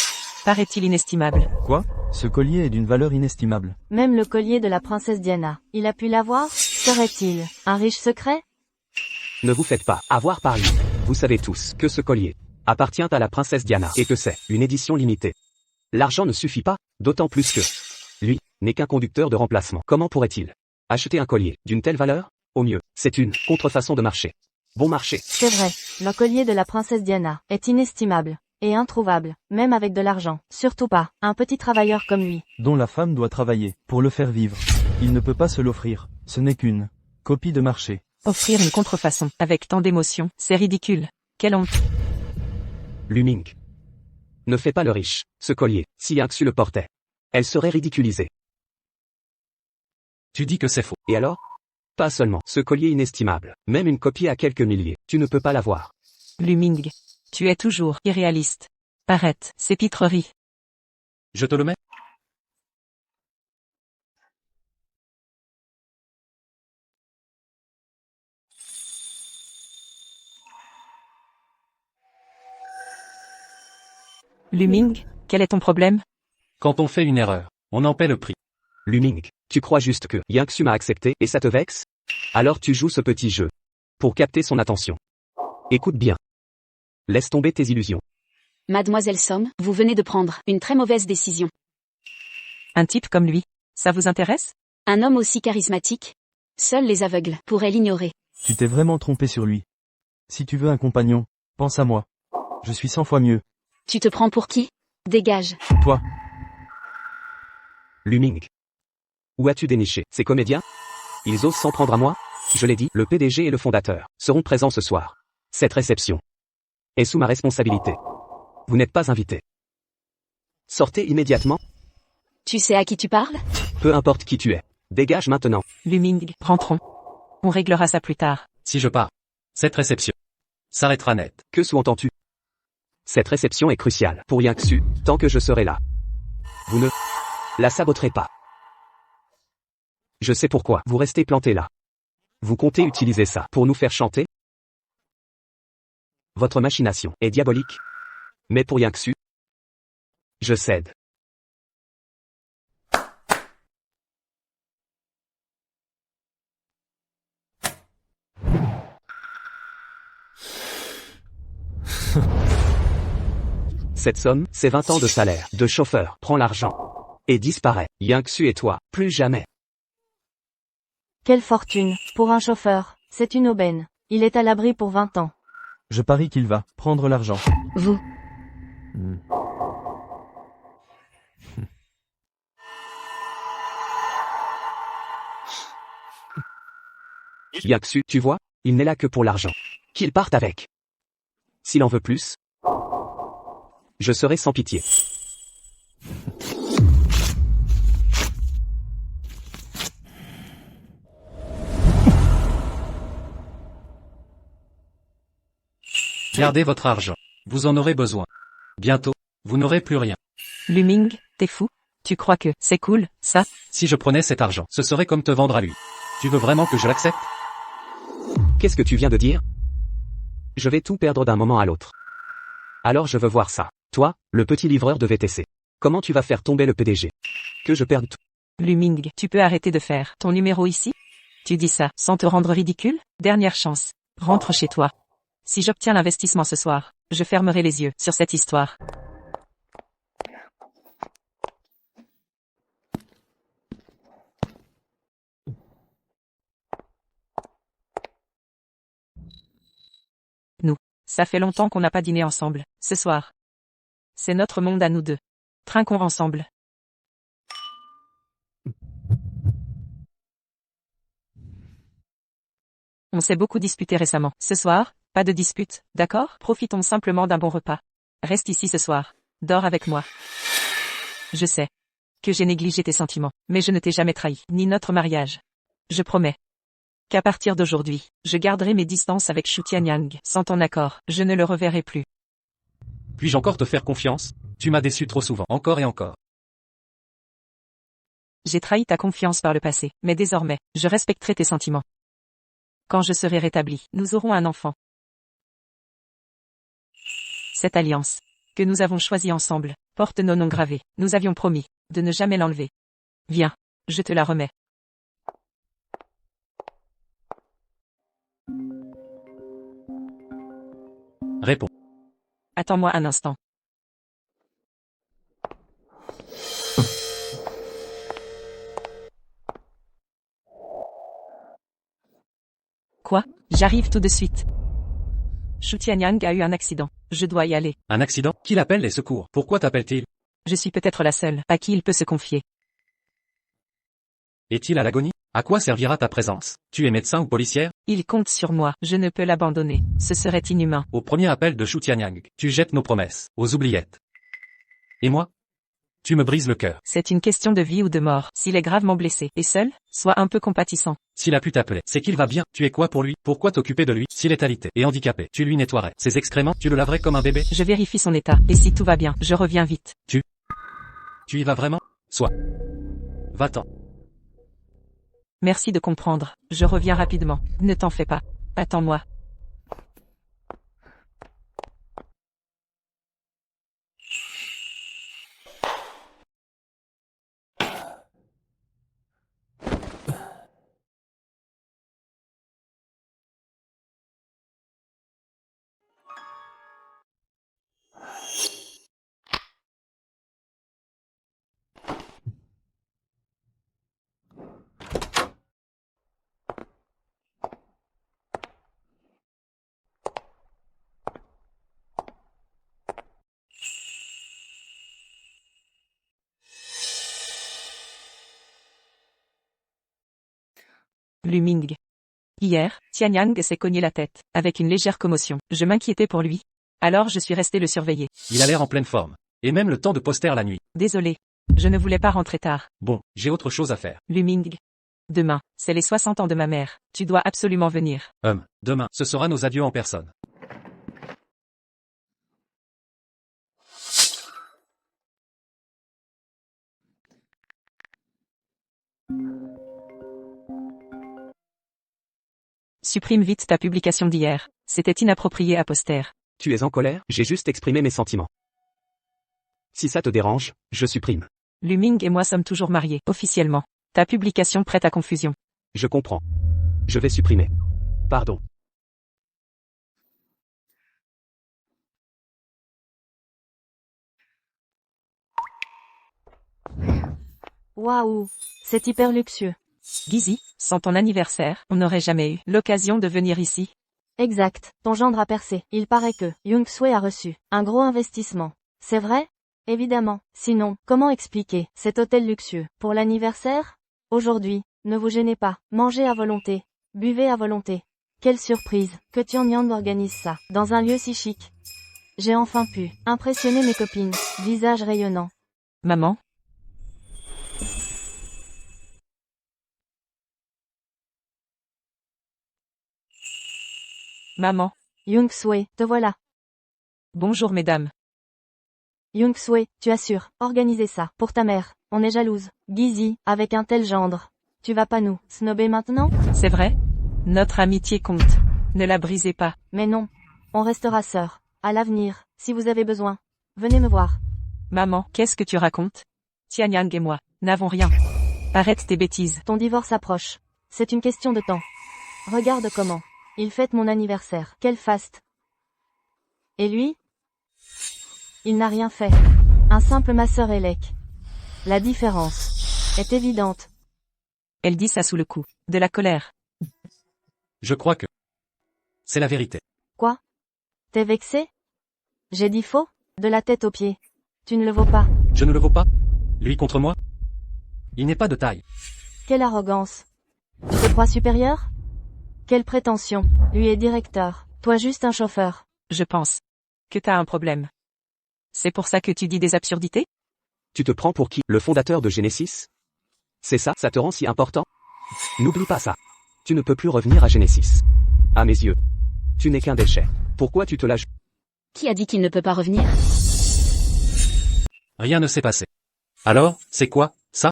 Paraît-il inestimable. Quoi? Ce collier est d'une valeur inestimable. Même le collier de la princesse Diana, il a pu l'avoir? Serait-il un riche secret? Ne vous faites pas avoir par lui. Vous savez tous que ce collier appartient à la princesse Diana et que c'est une édition limitée. L'argent ne suffit pas, d'autant plus que lui n'est qu'un conducteur de remplacement. Comment pourrait-il acheter un collier d'une telle valeur? Au mieux, c'est une contrefaçon de marché. Bon marché. C'est vrai, le collier de la princesse Diana est inestimable et introuvable, même avec de l'argent. Surtout pas un petit travailleur comme lui. Dont la femme doit travailler, pour le faire vivre. Il ne peut pas se l'offrir. Ce n'est qu'une copie de marché. Offrir une contrefaçon, avec tant d'émotion, c'est ridicule. Quelle honte. Luming. Ne fais pas le riche. Ce collier, si Yingsu le portait, elle serait ridiculisée. Tu dis que c'est faux. Et alors? Pas seulement ce collier inestimable, même une copie à quelques milliers, tu ne peux pas l'avoir. Luming. Tu es toujours irréaliste. Arrête ces pitreries. Je te le mets? Luming, quel est ton problème? Quand on fait une erreur, on en paie le prix. Luming, tu crois juste que Yingsu m'a accepté et ça te vexe? Alors tu joues ce petit jeu pour capter son attention. Écoute bien. Laisse tomber tes illusions. Mademoiselle Somme, vous venez de prendre une très mauvaise décision. Un type comme lui, ça vous intéresse? Un homme aussi charismatique? Seuls les aveugles pourraient l'ignorer. Tu t'es vraiment trompé sur lui. Si tu veux un compagnon, pense à moi. Je suis 100 fois mieux. Tu te prends pour qui? Dégage. Toi. Luming. Où as-tu déniché ces comédiens? Ils osent s'en prendre à moi? Je l'ai dit, le PDG et le fondateur seront présents ce soir. Cette réception est sous ma responsabilité. Vous n'êtes pas invité. Sortez immédiatement. Tu sais à qui tu parles? Peu importe qui tu es. Dégage maintenant. Luming, rentrons. On réglera ça plus tard. Si je pars, cette réception s'arrêtera net. Que sous-entends-tu? Cette réception est cruciale pour Yingsu, tant que je serai là. Vous ne la saboterez pas. Je sais pourquoi vous restez planté là. Vous comptez utiliser ça pour nous faire chanter? Votre machination est diabolique. Mais pour Yingsu, je cède. Cette somme, c'est 20 ans de salaire de chauffeur. Prends l'argent et disparaît. Yingsu et toi, plus jamais. Quelle fortune, pour un chauffeur, c'est une aubaine. Il est à l'abri pour 20 ans. Je parie qu'il va prendre l'argent. Vous. Yingsu, tu vois, il n'est là que pour l'argent. Qu'il parte avec. S'il en veut plus, Je serai sans pitié. Gardez votre argent. Vous en aurez besoin. Bientôt, vous n'aurez plus rien. Luming, t'es fou? Tu crois que c'est cool, ça? Si je prenais cet argent, ce serait comme te vendre à lui. Tu veux vraiment que je l'accepte? Qu'est-ce que tu viens de dire? Je vais tout perdre d'un moment à l'autre. Alors je veux voir ça. Toi, le petit livreur de VTC. Comment tu vas faire tomber le PDG? Que je perde tout. Luming, tu peux arrêter de faire ton numéro ici? Tu dis ça sans te rendre ridicule? Dernière chance. Rentre chez toi. Si j'obtiens l'investissement ce soir, je fermerai les yeux sur cette histoire. Nous. Ça fait longtemps qu'on n'a pas dîné ensemble, ce soir. C'est notre monde à nous deux. Trinquons ensemble. On s'est beaucoup disputé récemment. Ce soir, pas de dispute, d'accord? Profitons simplement d'un bon repas. Reste ici ce soir. Dors avec moi. Je sais que j'ai négligé tes sentiments, mais je ne t'ai jamais trahi, ni notre mariage. Je promets qu'à partir d'aujourd'hui, je garderai mes distances avec Shu Tianyang. Sans ton accord, je ne le reverrai plus. Puis-je encore te faire confiance? Tu m'as déçu trop souvent, encore et encore. J'ai trahi ta confiance par le passé, mais désormais, je respecterai tes sentiments. Quand je serai rétabli, nous aurons un enfant. Cette alliance que nous avons choisie ensemble porte nos noms gravés. Nous avions promis de ne jamais l'enlever. Viens, je te la remets. Réponds. Attends-moi un instant. Quoi? J'arrive tout de suite. Shu Tianyang a eu un accident. Je dois y aller. Un accident? Qui l'appelle les secours? Pourquoi t'appelle-t-il? Je suis peut-être la seule à qui il peut se confier. Est-il à l'agonie? À quoi servira ta présence? Tu es médecin ou policière? Il compte sur moi. Je ne peux l'abandonner. Ce serait inhumain. Au premier appel de Shu Tianyang, tu jettes nos promesses aux oubliettes. Et moi? Tu me brises le cœur. C'est une question de vie ou de mort. S'il est gravement blessé et seul, sois un peu compatissant. S'il a pu t'appeler, c'est qu'il va bien. Tu es quoi pour lui? Pourquoi t'occuper de lui? S'il est alité et handicapé, tu lui nettoierais ses excréments, tu le laverais comme un bébé? Je vérifie son état, et si tout va bien, je reviens vite. Tu y vas vraiment? Soit. Va-t'en. Merci de comprendre. Je reviens rapidement. Ne t'en fais pas. Attends-moi. Luming. Hier, Tianyang s'est cogné la tête, avec une légère commotion. Je m'inquiétais pour lui. Alors je suis resté le surveiller. Il a l'air en pleine forme. Et même le temps de poster la nuit. Désolé. Je ne voulais pas rentrer tard. Bon, j'ai autre chose à faire. Luming. Demain, c'est les 60 ans de ma mère. Tu dois absolument venir. Demain, ce sera nos adieux en personne. Supprime vite ta publication d'hier. C'était inapproprié à poster. Tu es en colère? J'ai juste exprimé mes sentiments. Si ça te dérange, je supprime. Luming et moi sommes toujours mariés, officiellement. Ta publication prête à confusion. Je comprends. Je vais supprimer. Pardon. Waouh, c'est hyper luxueux. Gizzy, sans ton anniversaire, on n'aurait jamais eu l'occasion de venir ici. Exact, ton gendre a percé. Il paraît que Young Sui a reçu un gros investissement. C'est vrai? Évidemment. Sinon, comment expliquer cet hôtel luxueux pour l'anniversaire? Aujourd'hui, ne vous gênez pas, mangez à volonté, buvez à volonté. Quelle surprise que Tianyang organise ça, dans un lieu si chic. J'ai enfin pu impressionner mes copines, visage rayonnant. Maman? Maman. Young-sue, te voilà. Bonjour mesdames. Young-sue, tu assures, organiser ça, pour ta mère, on est jalouse. Gizzy, avec un tel gendre. Tu vas pas nous snobber maintenant? C'est vrai? Notre amitié compte. Ne la brisez pas. Mais non. On restera sœurs. À l'avenir, si vous avez besoin. Venez me voir. Maman, qu'est-ce que tu racontes? Tianyang et moi, n'avons rien. Arrête tes bêtises. Ton divorce approche. C'est une question de temps. Regarde comment. Il fête mon anniversaire. Quel faste. Et lui? Il n'a rien fait. Un simple masseur élec. La différence est évidente. Elle dit ça sous le coup de la colère. Je crois que c'est la vérité. Quoi? T'es vexé? J'ai dit faux? De la tête aux pieds. Tu ne le vaux pas. Je ne le vaux pas? Lui contre moi? Il n'est pas de taille. Quelle arrogance. Tu te crois supérieur? Quelle prétention. Lui est directeur. Toi juste un chauffeur. Je pense que t'as un problème. C'est pour ça que tu dis des absurdités? Tu te prends pour qui? Le fondateur de Genesis? C'est ça, ça te rend si important? N'oublie pas ça. Tu ne peux plus revenir à Genesis. À mes yeux, tu n'es qu'un déchet. Pourquoi tu te lâches? Qui a dit qu'il ne peut pas revenir? Rien ne s'est passé. Alors, c'est quoi, ça?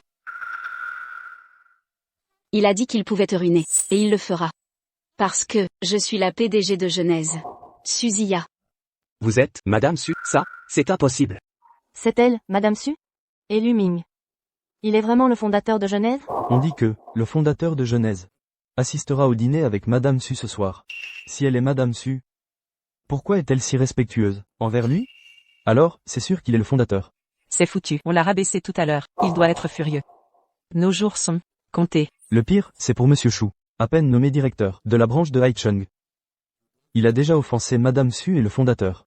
Il a dit qu'il pouvait te ruiner, et il le fera. Parce que, je suis la PDG de Genèse. Suziya. Vous êtes, Madame Su, ça, c'est impossible. C'est elle, Madame Su? Et Luming. Il est vraiment le fondateur de Genèse? On dit que, le fondateur de Genèse, assistera au dîner avec Madame Su ce soir. Si elle est Madame Su, pourquoi est-elle si respectueuse envers lui? Alors, c'est sûr qu'il est le fondateur. C'est foutu. On l'a rabaissé tout à l'heure. Il doit être furieux. Nos jours sont comptés. Le pire, c'est pour Monsieur Chou, à peine nommé directeur de la branche de Haichung. Il a déjà offensé Madame Su et le fondateur.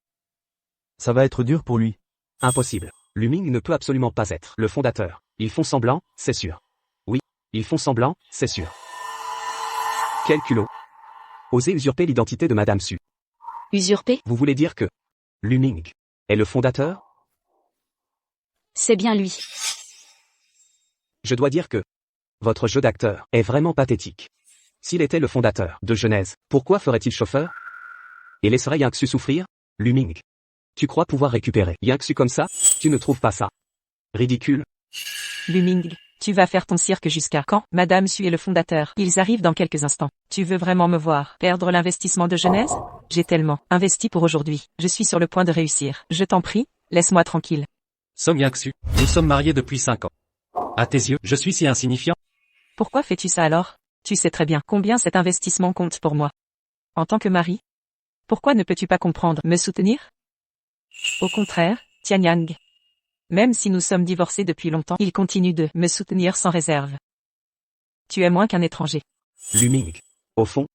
Ça va être dur pour lui. Impossible. Luming ne peut absolument pas être le fondateur. Ils font semblant, c'est sûr. Oui, ils font semblant, c'est sûr. Quel culot. Oser usurper l'identité de Madame Su. Usurpé? Vous voulez dire que Luming est le fondateur? C'est bien lui. Je dois dire que votre jeu d'acteur est vraiment pathétique. S'il était le fondateur de Genèse, pourquoi ferait-il chauffeur? Et laisserait Yangsu souffrir? Luming. Tu crois pouvoir récupérer Yangsu comme ça? Tu ne trouves pas ça ridicule? Luming, tu vas faire ton cirque jusqu'à quand? Madame Su est le fondateur. Ils arrivent dans quelques instants. Tu veux vraiment me voir perdre l'investissement de Genèse? J'ai tellement investi pour aujourd'hui. Je suis sur le point de réussir. Je t'en prie, laisse-moi tranquille. Song Yangsu, nous sommes mariés depuis 5 ans. À tes yeux, je suis si insignifiant? Pourquoi fais-tu ça alors? Tu sais très bien combien cet investissement compte pour moi. En tant que mari? Pourquoi ne peux-tu pas comprendre, me soutenir? Au contraire, Tianyang. Même si nous sommes divorcés depuis longtemps, il continue de me soutenir sans réserve. Tu es moins qu'un étranger. Luming. Au fond,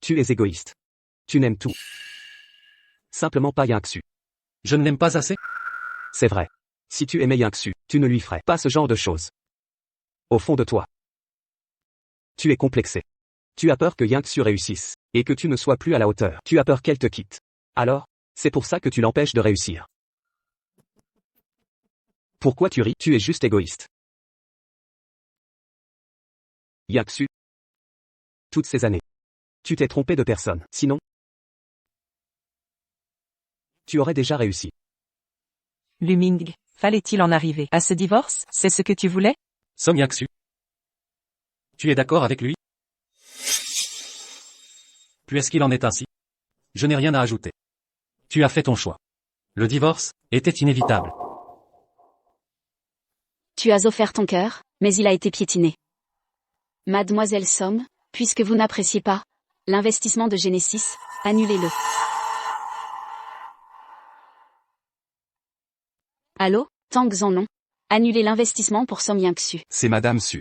tu es égoïste. Tu n'aimes tout. Simplement pas Yangsu. Je ne l'aime pas assez? C'est vrai. Si tu aimais Yangsu, tu ne lui ferais pas ce genre de choses. Au fond de toi, tu es complexé. Tu as peur que Yangsu réussisse, et que tu ne sois plus à la hauteur. Tu as peur qu'elle te quitte. Alors, c'est pour ça que tu l'empêches de réussir. Pourquoi tu ris? Tu es juste égoïste. Yangsu. Toutes ces années. Tu t'es trompé de personne, sinon tu aurais déjà réussi. Luming, fallait-il en arriver à ce divorce? C'est ce que tu voulais? Song Yangsu. Tu es d'accord avec lui? Puisqu'il en est ainsi, je n'ai rien à ajouter. Tu as fait ton choix. Le divorce était inévitable. Tu as offert ton cœur, mais il a été piétiné. Mademoiselle Somme, puisque vous n'appréciez pas l'investissement de Genesis, annulez-le. Allô, Tang Zanlong? Annulez l'investissement pour Som Yangsu. C'est Madame Su.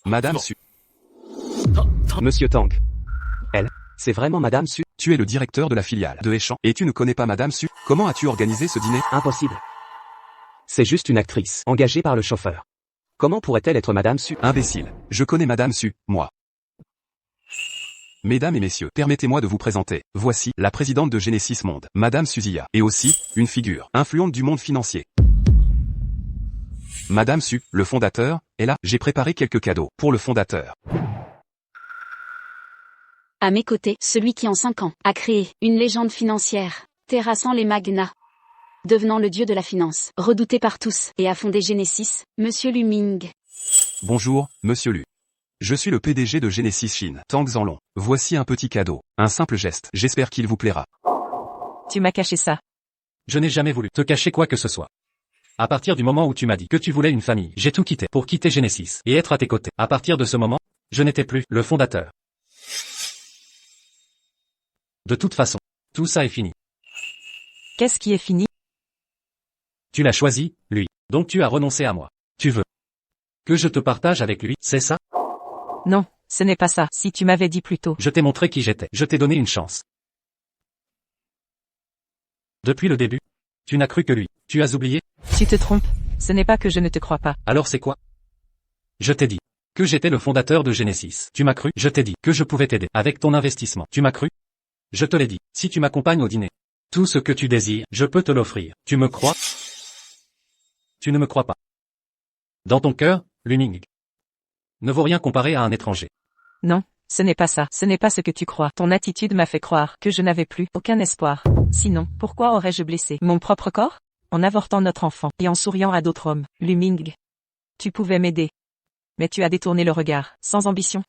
Madame Su. Monsieur Tang. Elle, c'est vraiment Madame Su? Tu es le directeur de la filiale de Échamps et tu ne connais pas Madame Su? Comment as-tu organisé ce dîner? Impossible. C'est juste une actrice, engagée par le chauffeur. Comment pourrait-elle être Madame Su? Imbécile. Je connais Madame Su, moi. Mesdames et messieurs, permettez-moi de vous présenter. Voici la présidente de Genesis Monde, Madame Suziya, et aussi une figure influente du monde financier. Madame Su, le fondateur, est là. J'ai préparé quelques cadeaux pour le fondateur. À mes côtés, celui qui en 5 ans a créé une légende financière, terrassant les magnats, devenant le dieu de la finance, redouté par tous, et a fondé Genesis, Monsieur Lu Ming. Bonjour, Monsieur Lu. Je suis le PDG de Genesis Chine, Tang Zanlong. Voici un petit cadeau, un simple geste. J'espère qu'il vous plaira. Tu m'as caché ça. Je n'ai jamais voulu te cacher quoi que ce soit. À partir du moment où tu m'as dit que tu voulais une famille, j'ai tout quitté pour quitter Genesis et être à tes côtés. À partir de ce moment, je n'étais plus le fondateur. De toute façon, tout ça est fini. Qu'est-ce qui est fini? Tu l'as choisi, lui. Donc tu as renoncé à moi. Tu veux que je te partage avec lui, c'est ça? Non, ce n'est pas ça. Si tu m'avais dit plus tôt. Je t'ai montré qui j'étais. Je t'ai donné une chance. Depuis le début, tu n'as cru que lui. Tu as oublié? Tu te trompes. Ce n'est pas que je ne te crois pas. Alors c'est quoi? Je t'ai dit que j'étais le fondateur de Genesis. Tu m'as cru? Je t'ai dit que je pouvais t'aider avec ton investissement. Tu m'as cru? Je te l'ai dit. Si tu m'accompagnes au dîner, tout ce que tu désires, je peux te l'offrir. Tu me crois? Tu ne me crois pas. Dans ton cœur, Lu Ming ne vaut rien comparé à un étranger. Non, ce n'est pas ça. Ce n'est pas ce que tu crois. Ton attitude m'a fait croire que je n'avais plus aucun espoir. Sinon, pourquoi aurais-je blessé mon propre corps? En avortant notre enfant et en souriant à d'autres hommes. Lu Ming. Tu pouvais m'aider. Mais tu as détourné le regard, sans ambition.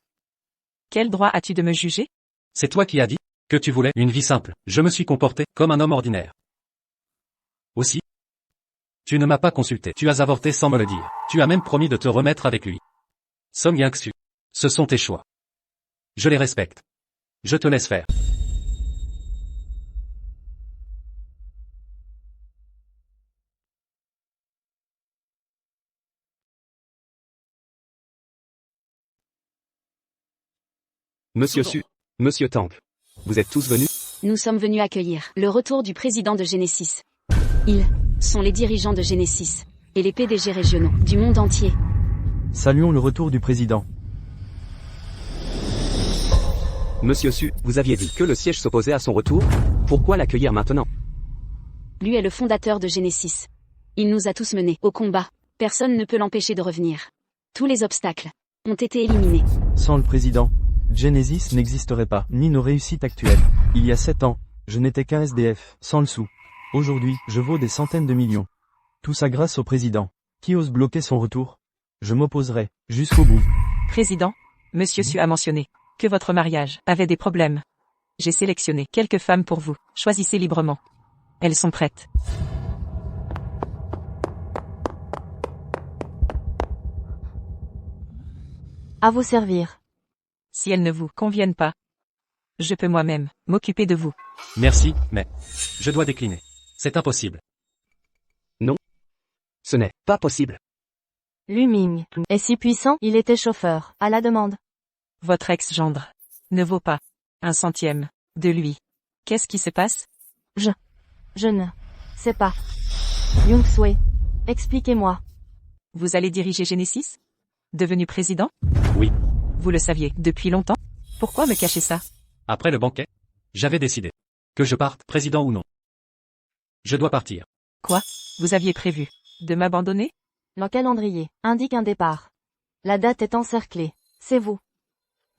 Quel droit as-tu de me juger? C'est toi qui as dit que tu voulais une vie simple. Je me suis comporté comme un homme ordinaire. Aussi, tu ne m'as pas consulté. Tu as avorté sans me le dire. Tu as même promis de te remettre avec lui. Song Yang-su. Ce sont tes choix. Je les respecte. Je te laisse faire. Monsieur Su, Monsieur Tang. Vous êtes tous venus? Nous sommes venus accueillir le retour du président de Genesis. Ils sont les dirigeants de Genesis et les PDG régionaux du monde entier. Saluons le retour du président. Monsieur Su, vous aviez dit que le siège s'opposait à son retour? Pourquoi l'accueillir maintenant? Lui est le fondateur de Genesis. Il nous a tous menés au combat. Personne ne peut l'empêcher de revenir. Tous les obstacles ont été éliminés. Sans le président, Genesis n'existerait pas, ni nos réussites actuelles. Il y a 7 ans, je n'étais qu'un SDF, sans le sou. Aujourd'hui, je vaux des centaines de millions. Tout ça grâce au président. Qui ose bloquer son retour? Je m'opposerai, jusqu'au bout. Président, Monsieur Su a mentionné que votre mariage avait des problèmes. J'ai sélectionné quelques femmes pour vous. Choisissez librement. Elles sont prêtes. À vous servir. Si elles ne vous conviennent pas, je peux moi-même m'occuper de vous. Merci, mais je dois décliner. C'est impossible. Ce n'est pas possible. Lu Ming est si puissant, il était chauffeur, à la demande. Votre ex-gendre ne vaut pas un centième de lui. Qu'est-ce qui se passe? Je ne sais pas. Yung Sui, expliquez-moi. Vous allez diriger Genesis? Devenu président? Oui. Vous le saviez depuis longtemps? Pourquoi me cacher ça? Après le banquet, j'avais décidé que je parte, président ou non. Je dois partir. Quoi? Vous aviez prévu de m'abandonner? Le calendrier indique un départ. La date est encerclée. C'est vous.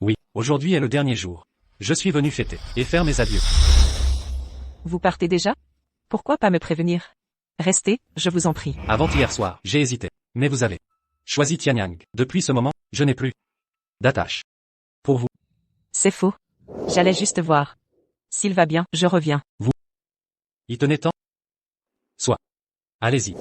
Oui, aujourd'hui est le dernier jour. Je suis venu fêter et faire mes adieux. Vous partez déjà? Pourquoi pas me prévenir? Restez, je vous en prie. Avant-hier soir, j'ai hésité. Mais vous avez choisi Tianyang. Depuis ce moment, je n'ai plus d'attache pour vous. C'est faux. J'allais juste voir. S'il va bien, je reviens. Vous y tenez tant? Soit. Allez-y.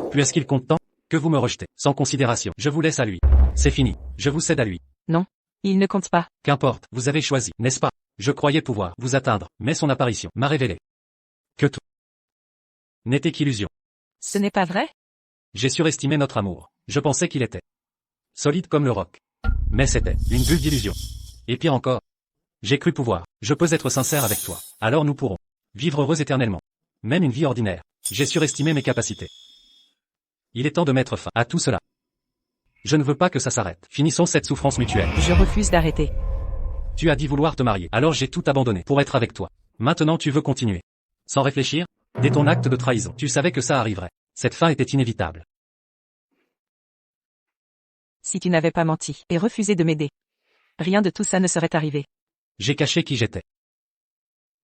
Puisqu'il compte tant que vous me rejetez, sans considération, je vous laisse à lui. C'est fini. Je vous cède à lui. Non, il ne compte pas. Qu'importe, vous avez choisi, n'est-ce pas? Je croyais pouvoir vous atteindre, mais son apparition m'a révélé que tout n'était qu'illusion. Ce n'est pas vrai? J'ai surestimé notre amour. Je pensais qu'il était solide comme le roc. Mais c'était une bulle d'illusion. Et pire encore, j'ai cru pouvoir. Je peux être sincère avec toi. Alors nous pourrons vivre heureux éternellement. Même une vie ordinaire. J'ai surestimé mes capacités. Il est temps de mettre fin à tout cela. Je ne veux pas que ça s'arrête. Finissons cette souffrance mutuelle. Je refuse d'arrêter. Tu as dit vouloir te marier, alors j'ai tout abandonné pour être avec toi. Maintenant tu veux continuer. Sans réfléchir? Dès ton acte de trahison, tu savais que ça arriverait. Cette fin était inévitable. Si tu n'avais pas menti et refusé de m'aider, rien de tout ça ne serait arrivé. J'ai caché qui j'étais.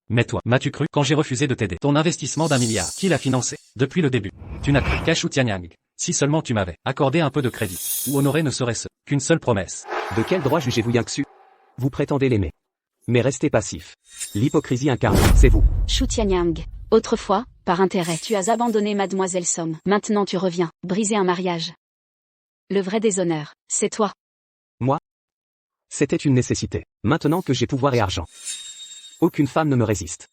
Mais toi, m'as-tu cru quand j'ai refusé de t'aider? Ton investissement d'1 milliard, qui l'a financé? Depuis le début. Tu n'as cru qu'à Shu Tianyang. Si seulement tu m'avais accordé un peu de crédit. Ou honoré ne serait-ce qu'une seule promesse. De quel droit jugez-vous Yangsu? Vous prétendez l'aimer. Mais restez passif. L'hypocrisie incarne, c'est vous. Shu Tianyang. Autrefois, par intérêt, tu as abandonné Mademoiselle Somme. Maintenant tu reviens, briser un mariage. Le vrai déshonneur, c'est toi. Moi? C'était une nécessité. Maintenant que j'ai pouvoir et argent. Aucune femme ne me résiste.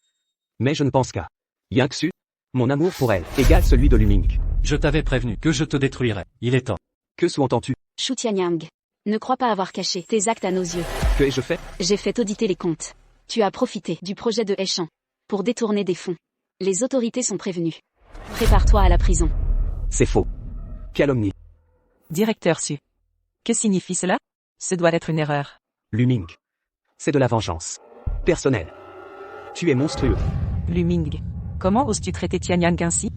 Mais je ne pense qu'à Yangsu. Mon amour pour elle égale celui de Luming. Je t'avais prévenu que je te détruirais. Il est temps. Que sous-entends-tu? Shu Tianyang. Ne crois pas avoir caché tes actes à nos yeux. Que ai-je fait? J'ai fait auditer les comptes. Tu as profité du projet de Heichan pour détourner des fonds. Les autorités sont prévenues. Prépare-toi à la prison. C'est faux. Calomnie. Directeur Su. Que signifie cela? Ce doit être une erreur. Luming. C'est de la vengeance. Personnelle. Tu es monstrueux. Luming. Comment oses-tu traiter Tianyang ainsi?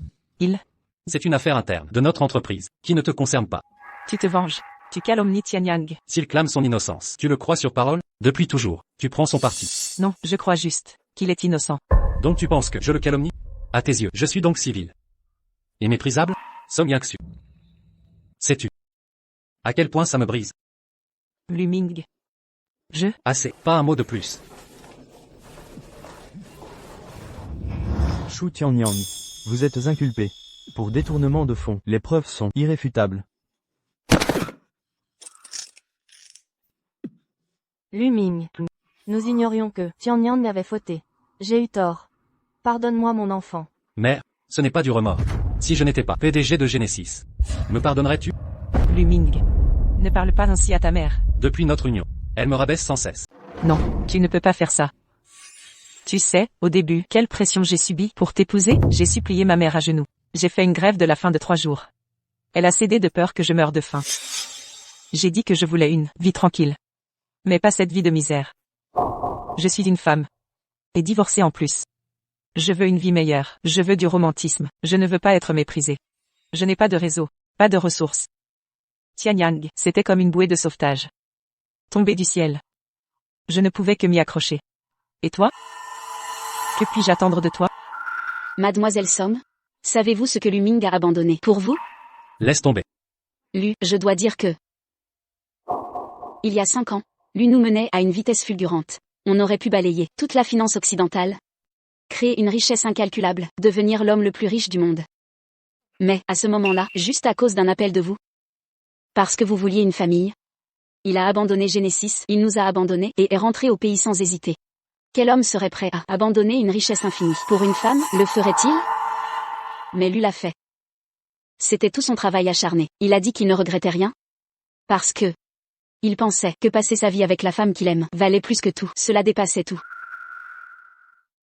C'est une affaire interne de notre entreprise, qui ne te concerne pas. Tu te venges. Tu calomnies Tianyang. S'il clame son innocence, tu le crois sur parole? Depuis toujours, tu prends son parti. Non, je crois juste qu'il est innocent. Donc tu penses que je le calomnie? À tes yeux, je suis donc civil. Et méprisable? Song Yangsu. Sais-tu à quel point ça me brise? Luming. Assez, pas un mot de plus. Shu Tianyang. Vous êtes inculpé. Pour détournement de fonds, les preuves sont irréfutables. Luming. Nous ignorions que Tianyang avait fauté. J'ai eu tort. Pardonne-moi mon enfant. Mère, ce n'est pas du remords. Si je n'étais pas PDG de Genesis, me pardonnerais-tu? Luming. Ne parle pas ainsi à ta mère. Depuis notre union, elle me rabaisse sans cesse. Non, tu ne peux pas faire ça. Tu sais, au début, quelle pression j'ai subie pour t'épouser? J'ai supplié ma mère à genoux. J'ai fait une grève de la faim de 3 jours. Elle a cédé de peur que je meure de faim. J'ai dit que je voulais une vie tranquille. Mais pas cette vie de misère. Je suis une femme. Et divorcée en plus. Je veux une vie meilleure. Je veux du romantisme. Je ne veux pas être méprisée. Je n'ai pas de réseau. Pas de ressources. Tianyang, c'était comme une bouée de sauvetage. Tombée du ciel. Je ne pouvais que m'y accrocher. Et toi? Que puis-je attendre de toi? Mademoiselle Somme? Savez-vous ce que Luming a abandonné pour vous? Laisse tomber. Je dois dire que... Il y a 5 ans, lui nous menait à une vitesse fulgurante. On aurait pu balayer toute la finance occidentale. Créer une richesse incalculable, devenir l'homme le plus riche du monde. Mais, à ce moment-là, juste à cause d'un appel de vous. Parce que vous vouliez une famille. Il a abandonné Genesis, il nous a abandonnés, et est rentré au pays sans hésiter. Quel homme serait prêt à abandonner une richesse infinie pour une femme, le ferait-il? Mais lui l'a fait. C'était tout son travail acharné. Il a dit qu'il ne regrettait rien. Parce que... il pensait que passer sa vie avec la femme qu'il aime valait plus que tout. Cela dépassait tout.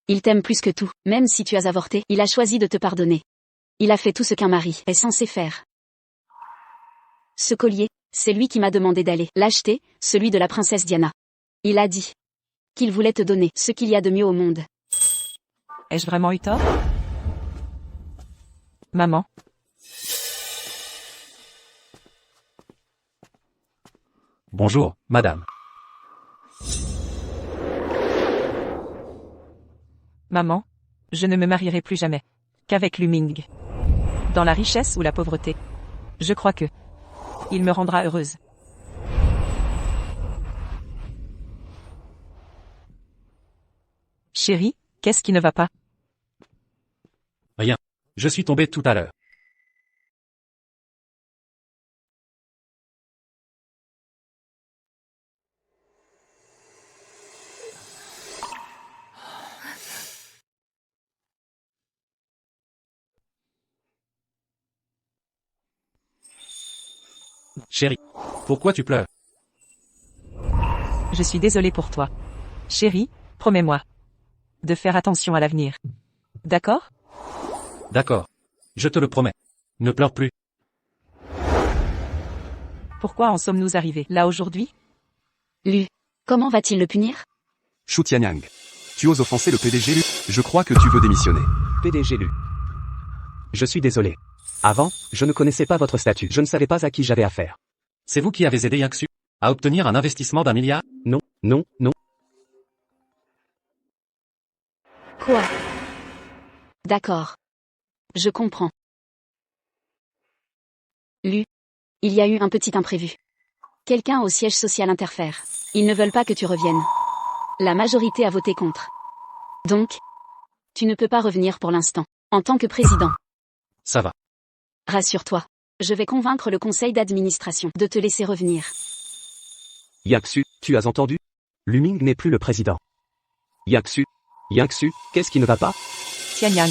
Il t'aime plus que tout. Même si tu as avorté, il a choisi de te pardonner. Il a fait tout ce qu'un mari est censé faire. Ce collier, c'est lui qui m'a demandé d'aller l'acheter, celui de la princesse Diana. Il a dit qu'il voulait te donner ce qu'il y a de mieux au monde. Ai-je vraiment eu tort? Maman? Bonjour, madame. Maman? Je ne me marierai plus jamais. Qu'avec Luming. Dans la richesse ou la pauvreté. Je crois que... il me rendra heureuse. Chérie, qu'est-ce qui ne va pas? Rien. Je suis tombé tout à l'heure. Chérie, pourquoi tu pleures? Je suis désolée pour toi. Chérie, promets-moi de faire attention à l'avenir. D'accord? D'accord. Je te le promets. Ne pleure plus. Pourquoi en sommes-nous arrivés là aujourd'hui? Lu. Comment va-t-il le punir? Shu Tianyang. Tu oses offenser le PDG Lu? Je crois que tu veux démissionner. PDG Lu. Je suis désolé. Avant, je ne connaissais pas votre statut. Je ne savais pas à qui j'avais affaire. C'est vous qui avez aidé Yangsu à obtenir un investissement d'1 milliard? Non, non, non. Quoi? D'accord. Je comprends. Lu. Il y a eu un petit imprévu. Quelqu'un au siège social interfère. Ils ne veulent pas que tu reviennes. La majorité a voté contre. Donc, tu ne peux pas revenir pour l'instant, en tant que président. Ça va. Rassure-toi. Je vais convaincre le conseil d'administration de te laisser revenir. Yangsu, tu as entendu? Lu Ming n'est plus le président. Yangsu, qu'est-ce qui ne va pas? Tianyang.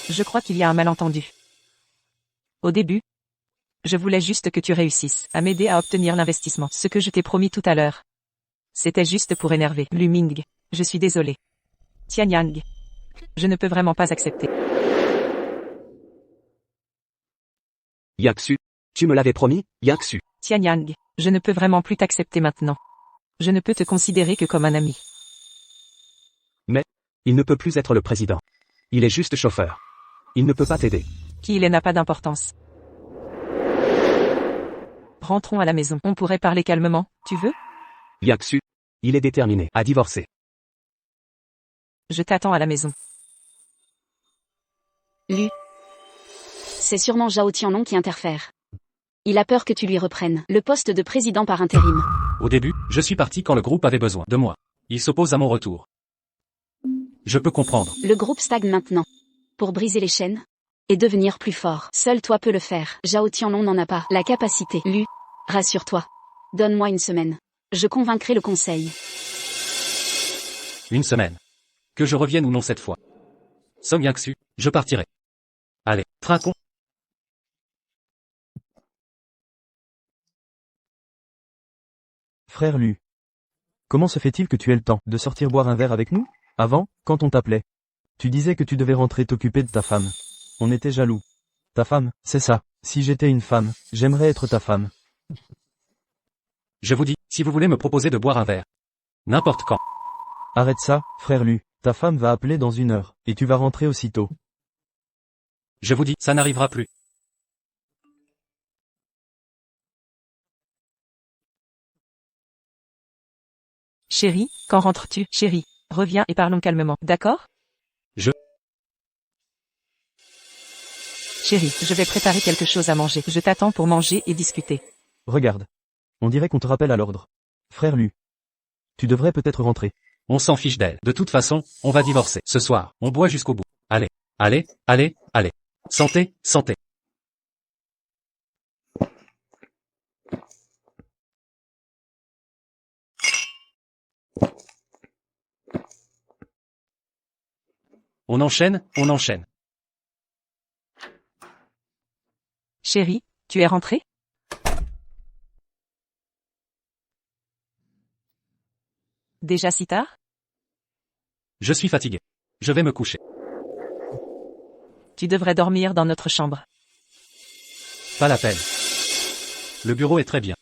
Je crois qu'il y a un malentendu. Au début, je voulais juste que tu réussisses à m'aider à obtenir l'investissement, ce que je t'ai promis tout à l'heure. C'était juste pour énerver Lu Ming. Je suis désolé. Tianyang. Je ne peux vraiment pas accepter. Yangsu, tu me l'avais promis, Yangsu. Tianyang. Je ne peux vraiment plus t'accepter maintenant. Je ne peux te considérer que comme un ami. Il ne peut plus être le président. Il est juste chauffeur. Il ne peut pas t'aider. Qui il est n'a pas d'importance. Rentrons à la maison. On pourrait parler calmement, tu veux? Yangsu, il est déterminé à divorcer. Je t'attends à la maison. Lu. C'est sûrement Zhao Tianlong qui interfère. Il a peur que tu lui reprennes le poste de président par intérim. Au début, je suis parti quand le groupe avait besoin de moi. Il s'oppose à mon retour. Je peux comprendre. Le groupe stagne maintenant. Pour briser les chaînes et devenir plus fort, seul toi peux le faire. Zhao Tianlong n'en a pas la capacité. Lu. Rassure-toi. Donne-moi une semaine. Je convaincrai le conseil. Une semaine. Que je revienne ou non cette fois. Song Yangsu, je partirai. Allez, trinquons. Frère Lu. Comment se fait-il que tu aies le temps de sortir boire un verre avec nous? Avant, quand on t'appelait, tu disais que tu devais rentrer t'occuper de ta femme. On était jaloux. Ta femme, c'est ça. Si j'étais une femme, j'aimerais être ta femme. Je vous dis, si vous voulez me proposer de boire un verre. N'importe quand. Arrête ça, frère Lu. Ta femme va appeler dans 1 heure, et tu vas rentrer aussitôt. Je vous dis, ça n'arrivera plus. Chérie, quand rentres-tu? Chérie, reviens et parlons calmement, d'accord? Chérie, je vais préparer quelque chose à manger. Je t'attends pour manger et discuter. Regarde. On dirait qu'on te rappelle à l'ordre. Frère Lu. Tu devrais peut-être rentrer. On s'en fiche d'elle. De toute façon, on va divorcer. Ce soir, on boit jusqu'au bout. Allez, allez, allez, allez. Santé, santé. On enchaîne, on enchaîne. Chérie, tu es rentrée? Déjà si tard? Je suis fatigué. Je vais me coucher. Tu devrais dormir dans notre chambre. Pas la peine. Le bureau est très bien.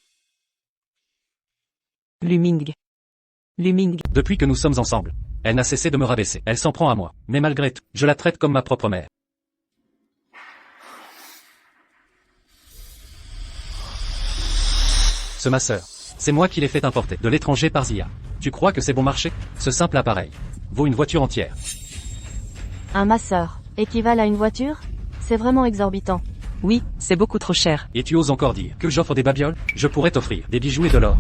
Lu Ming. Lu Ming. Depuis que nous sommes ensemble, elle n'a cessé de me rabaisser. Elle s'en prend à moi. Mais malgré tout, je la traite comme ma propre mère. Ce masseur, c'est moi qui l'ai fait importer de l'étranger par Zia. Tu crois que c'est bon marché? Ce simple appareil vaut une voiture entière. Un masseur équivalent à une voiture? C'est vraiment exorbitant. Oui, c'est beaucoup trop cher. Et tu oses encore dire que j'offre des babioles? Je pourrais t'offrir des bijoux et de l'or.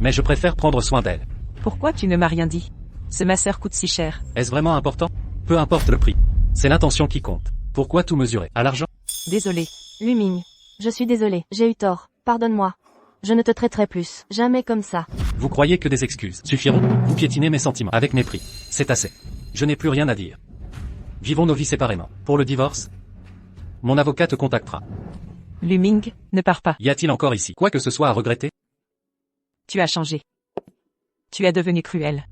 Mais je préfère prendre soin d'elle. Pourquoi tu ne m'as rien dit? Ce masseur coûte si cher. Est-ce vraiment important? Peu importe le prix. C'est l'intention qui compte. Pourquoi tout mesurer à l'argent? Désolé. Lu Ming. Je suis désolée, j'ai eu tort. Pardonne-moi. Je ne te traiterai plus. Jamais comme ça. Vous croyez que des excuses suffiront? Vous piétinez mes sentiments avec mépris. C'est assez. Je n'ai plus rien à dire. Vivons nos vies séparément. Pour le divorce, mon avocat te contactera. Lu Ming, ne pars pas. Y a-t-il encore ici quoi que ce soit à regretter? Tu as changé. Tu es devenu cruel.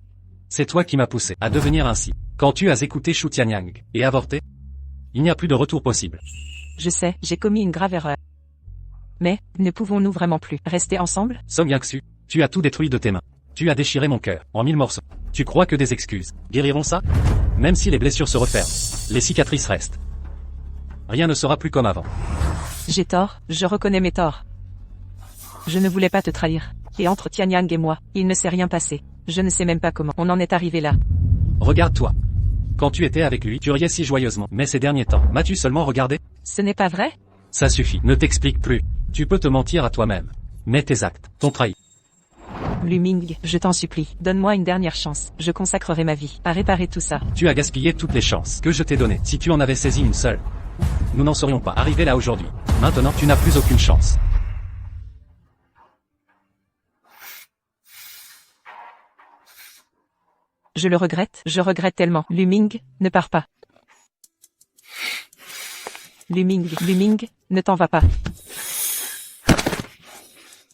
C'est toi qui m'as poussé à devenir ainsi. Quand tu as écouté Shu Tianyang et avorté, il n'y a plus de retour possible. Je sais, j'ai commis une grave erreur. Mais, ne pouvons-nous vraiment plus rester ensemble? Song Yangsu, tu as tout détruit de tes mains. Tu as déchiré mon cœur, en 1000 morceaux. Tu crois que des excuses guériront ça? Même si les blessures se referment, les cicatrices restent. Rien ne sera plus comme avant. J'ai tort, je reconnais mes torts. Je ne voulais pas te trahir. Et entre Tianyang et moi, il ne s'est rien passé. Je ne sais même pas comment on en est arrivé là. Regarde-toi. Quand tu étais avec lui, tu riais si joyeusement. Mais ces derniers temps, m'as-tu seulement regardé? Ce n'est pas vrai? Ça suffit, ne t'explique plus. Tu peux te mentir à toi-même. Mais tes actes t'ont trahi. Lu Ming, je t'en supplie, donne-moi une dernière chance. Je consacrerai ma vie à réparer tout ça. Tu as gaspillé toutes les chances que je t'ai données. Si tu en avais saisi une seule, nous n'en serions pas arrivés là aujourd'hui. Maintenant, tu n'as plus aucune chance. Je regrette tellement. Lu Ming, ne pars pas. Lu Ming, ne t'en va pas.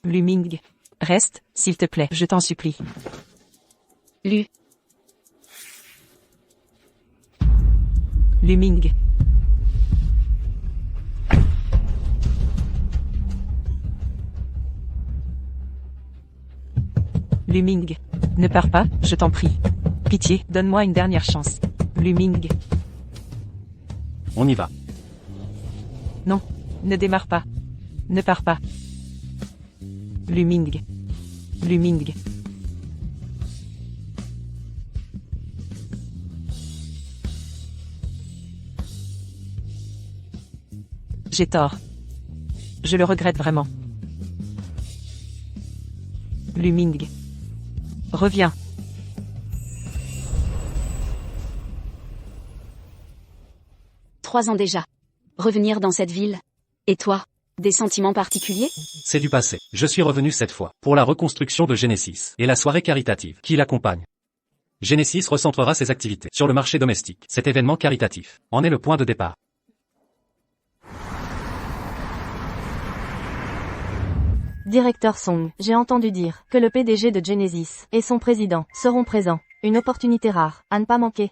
Lu Ming, reste, s'il te plaît, je t'en supplie. Lu. Lu Ming. Lu Ming, ne pars pas, je t'en prie. Pitié, donne-moi une dernière chance. Lu Ming. On y va. Non, ne démarre pas. Ne pars pas. Lu Ming. Lu Ming. J'ai tort. Je le regrette vraiment. Lu Ming. Reviens. Trois ans déjà. Revenir dans cette ville. Et toi? Des sentiments particuliers? C'est du passé. Je suis revenu cette fois, pour la reconstruction de Genesis, et la soirée caritative, qui l'accompagne. Genesis recentrera ses activités sur le marché domestique. Cet événement caritatif en est le point de départ. Directeur Song, j'ai entendu dire que le PDG de Genesis et son président seront présents. Une opportunité rare, à ne pas manquer.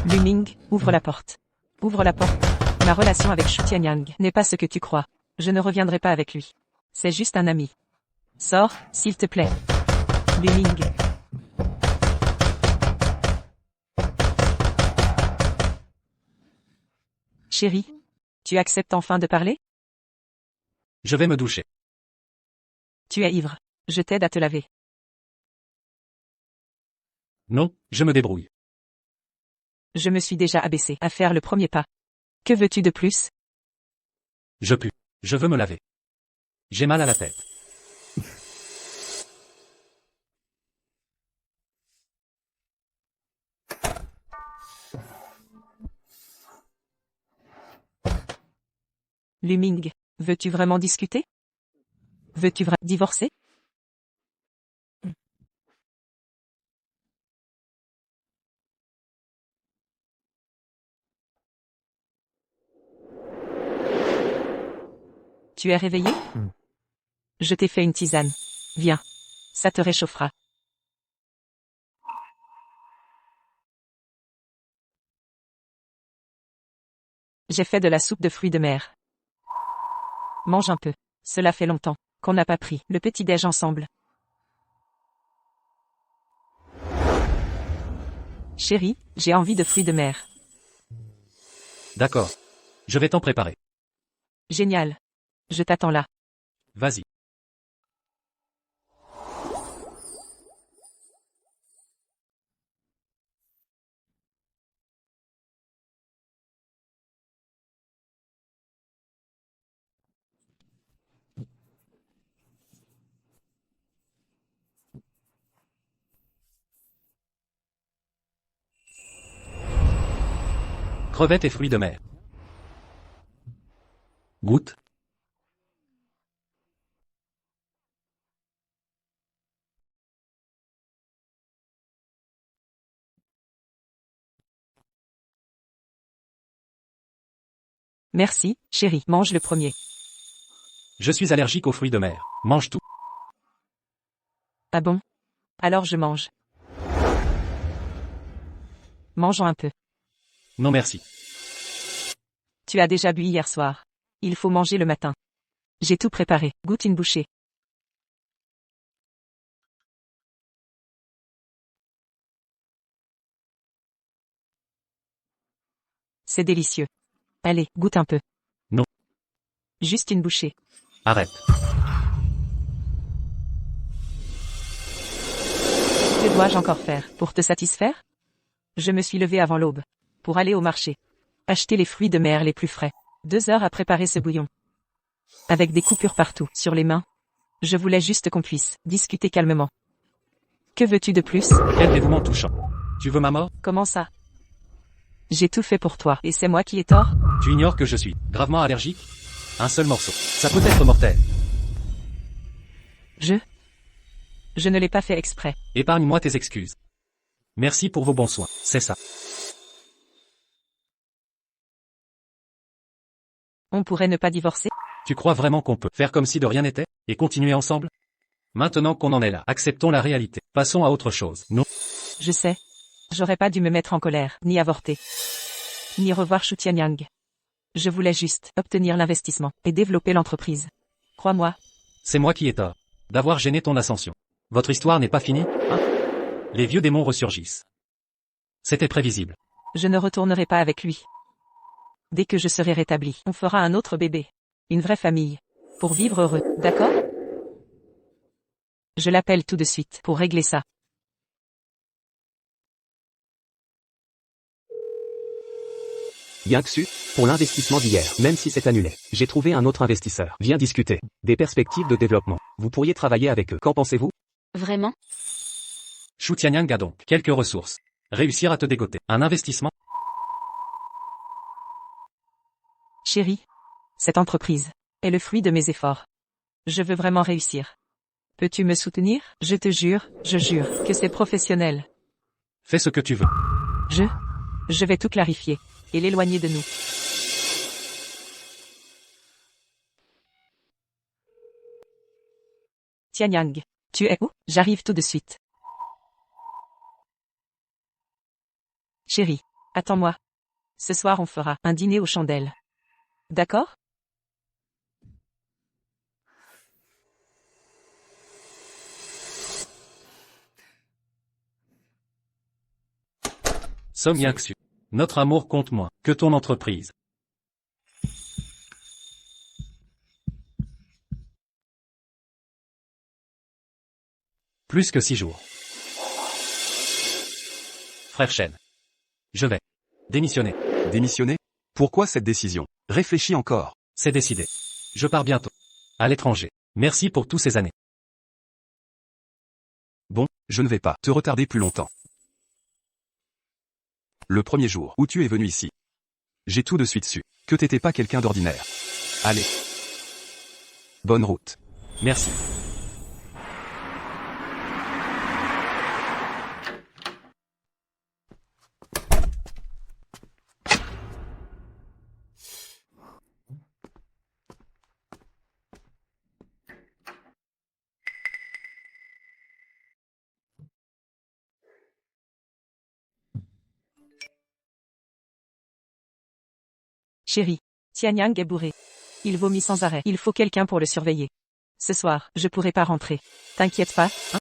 Lu Ming, ouvre la porte. Ouvre la porte. Ma relation avec Shu Tianyang n'est pas ce que tu crois. Je ne reviendrai pas avec lui. C'est juste un ami. Sors, s'il te plaît. Lu Ming. Chérie, tu acceptes enfin de parler? Je vais me doucher. Tu es ivre. Je t'aide à te laver. Non, je me débrouille. Je me suis déjà abaissé à faire le premier pas. Que veux-tu de plus? Je pue. Je veux me laver. J'ai mal à la tête. Lu Ming, veux-tu vraiment discuter? Veux-tu vraiment divorcer? Tu es réveillé? Je t'ai fait une tisane. Viens. Ça te réchauffera. J'ai fait de la soupe de fruits de mer. Mange un peu. Cela fait longtemps qu'on n'a pas pris le petit-déj ensemble. Chérie, j'ai envie de fruits de mer. D'accord. Je vais t'en préparer. Génial. Je t'attends là. Vas-y. Crevettes et fruits de mer. Goûte. Merci, chérie. Mange le premier. Je suis allergique aux fruits de mer. Mange tout. Ah bon? Alors je mange. Mangeons un peu. Non merci. Tu as déjà bu hier soir. Il faut manger le matin. J'ai tout préparé. Goûte une bouchée. C'est délicieux. Allez, goûte un peu. Non. Juste une bouchée. Arrête. Que dois-je encore faire pour te satisfaire? Je me suis levé avant l'aube. Pour aller au marché. Acheter les fruits de mer les plus frais. 2 heures à préparer ce bouillon. Avec des coupures partout, sur les mains. Je voulais juste qu'on puisse discuter calmement. Que veux-tu de plus? Quel dévouement touchant. Tu veux ma mort? Comment ça? J'ai tout fait pour toi, et c'est moi qui ai tort? Tu ignores que je suis gravement allergique? Un seul morceau. Ça peut être mortel. Je ne l'ai pas fait exprès. Épargne-moi tes excuses. Merci pour vos bons soins. C'est ça. On pourrait ne pas divorcer? Tu crois vraiment qu'on peut faire comme si de rien n'était, et continuer ensemble? Maintenant qu'on en est là, acceptons la réalité. Passons à autre chose. Non. Je sais. J'aurais pas dû me mettre en colère, ni avorter. Ni revoir Shu Tianyang. Je voulais juste obtenir l'investissement et développer l'entreprise. Crois-moi. C'est moi qui ai tort. D'avoir gêné ton ascension. Votre histoire n'est pas finie, hein? Les vieux démons ressurgissent. C'était prévisible. Je ne retournerai pas avec lui. Dès que je serai rétabli, on fera un autre bébé. Une vraie famille. Pour vivre heureux, d'accord? Je l'appelle tout de suite pour régler ça. Yangsu, pour l'investissement d'hier, même si c'est annulé, j'ai trouvé un autre investisseur. Viens discuter. Des perspectives de développement. Vous pourriez travailler avec eux. Qu'en pensez-vous? Vraiment? Shu Tianyang a donc quelques ressources. Réussir à te dégoter. Un investissement? Chérie, cette entreprise est le fruit de mes efforts. Je veux vraiment réussir. Peux-tu me soutenir? Je te jure, je jure, que c'est professionnel. Fais ce que tu veux. Je vais tout clarifier et l'éloigner de nous. Tianyang, tu es où? J'arrive tout de suite. Chérie, attends-moi. Ce soir on fera un dîner aux chandelles. D'accord? Som Yangsu. Notre amour compte moins que ton entreprise. Plus que 6 jours. Frère Shen. Je vais démissionner. Démissionner? Pourquoi cette décision? Réfléchis encore. C'est décidé. Je pars bientôt. À l'étranger. Merci pour tous ces années. Bon, je ne vais pas te retarder plus longtemps. Le premier jour où tu es venu ici, j'ai tout de suite su que t'étais pas quelqu'un d'ordinaire. Allez. Bonne route. Merci. Chérie, Tianyang est bourré. Il vomit sans arrêt. Il faut quelqu'un pour le surveiller. Ce soir, je pourrai pas rentrer. T'inquiète pas, hein?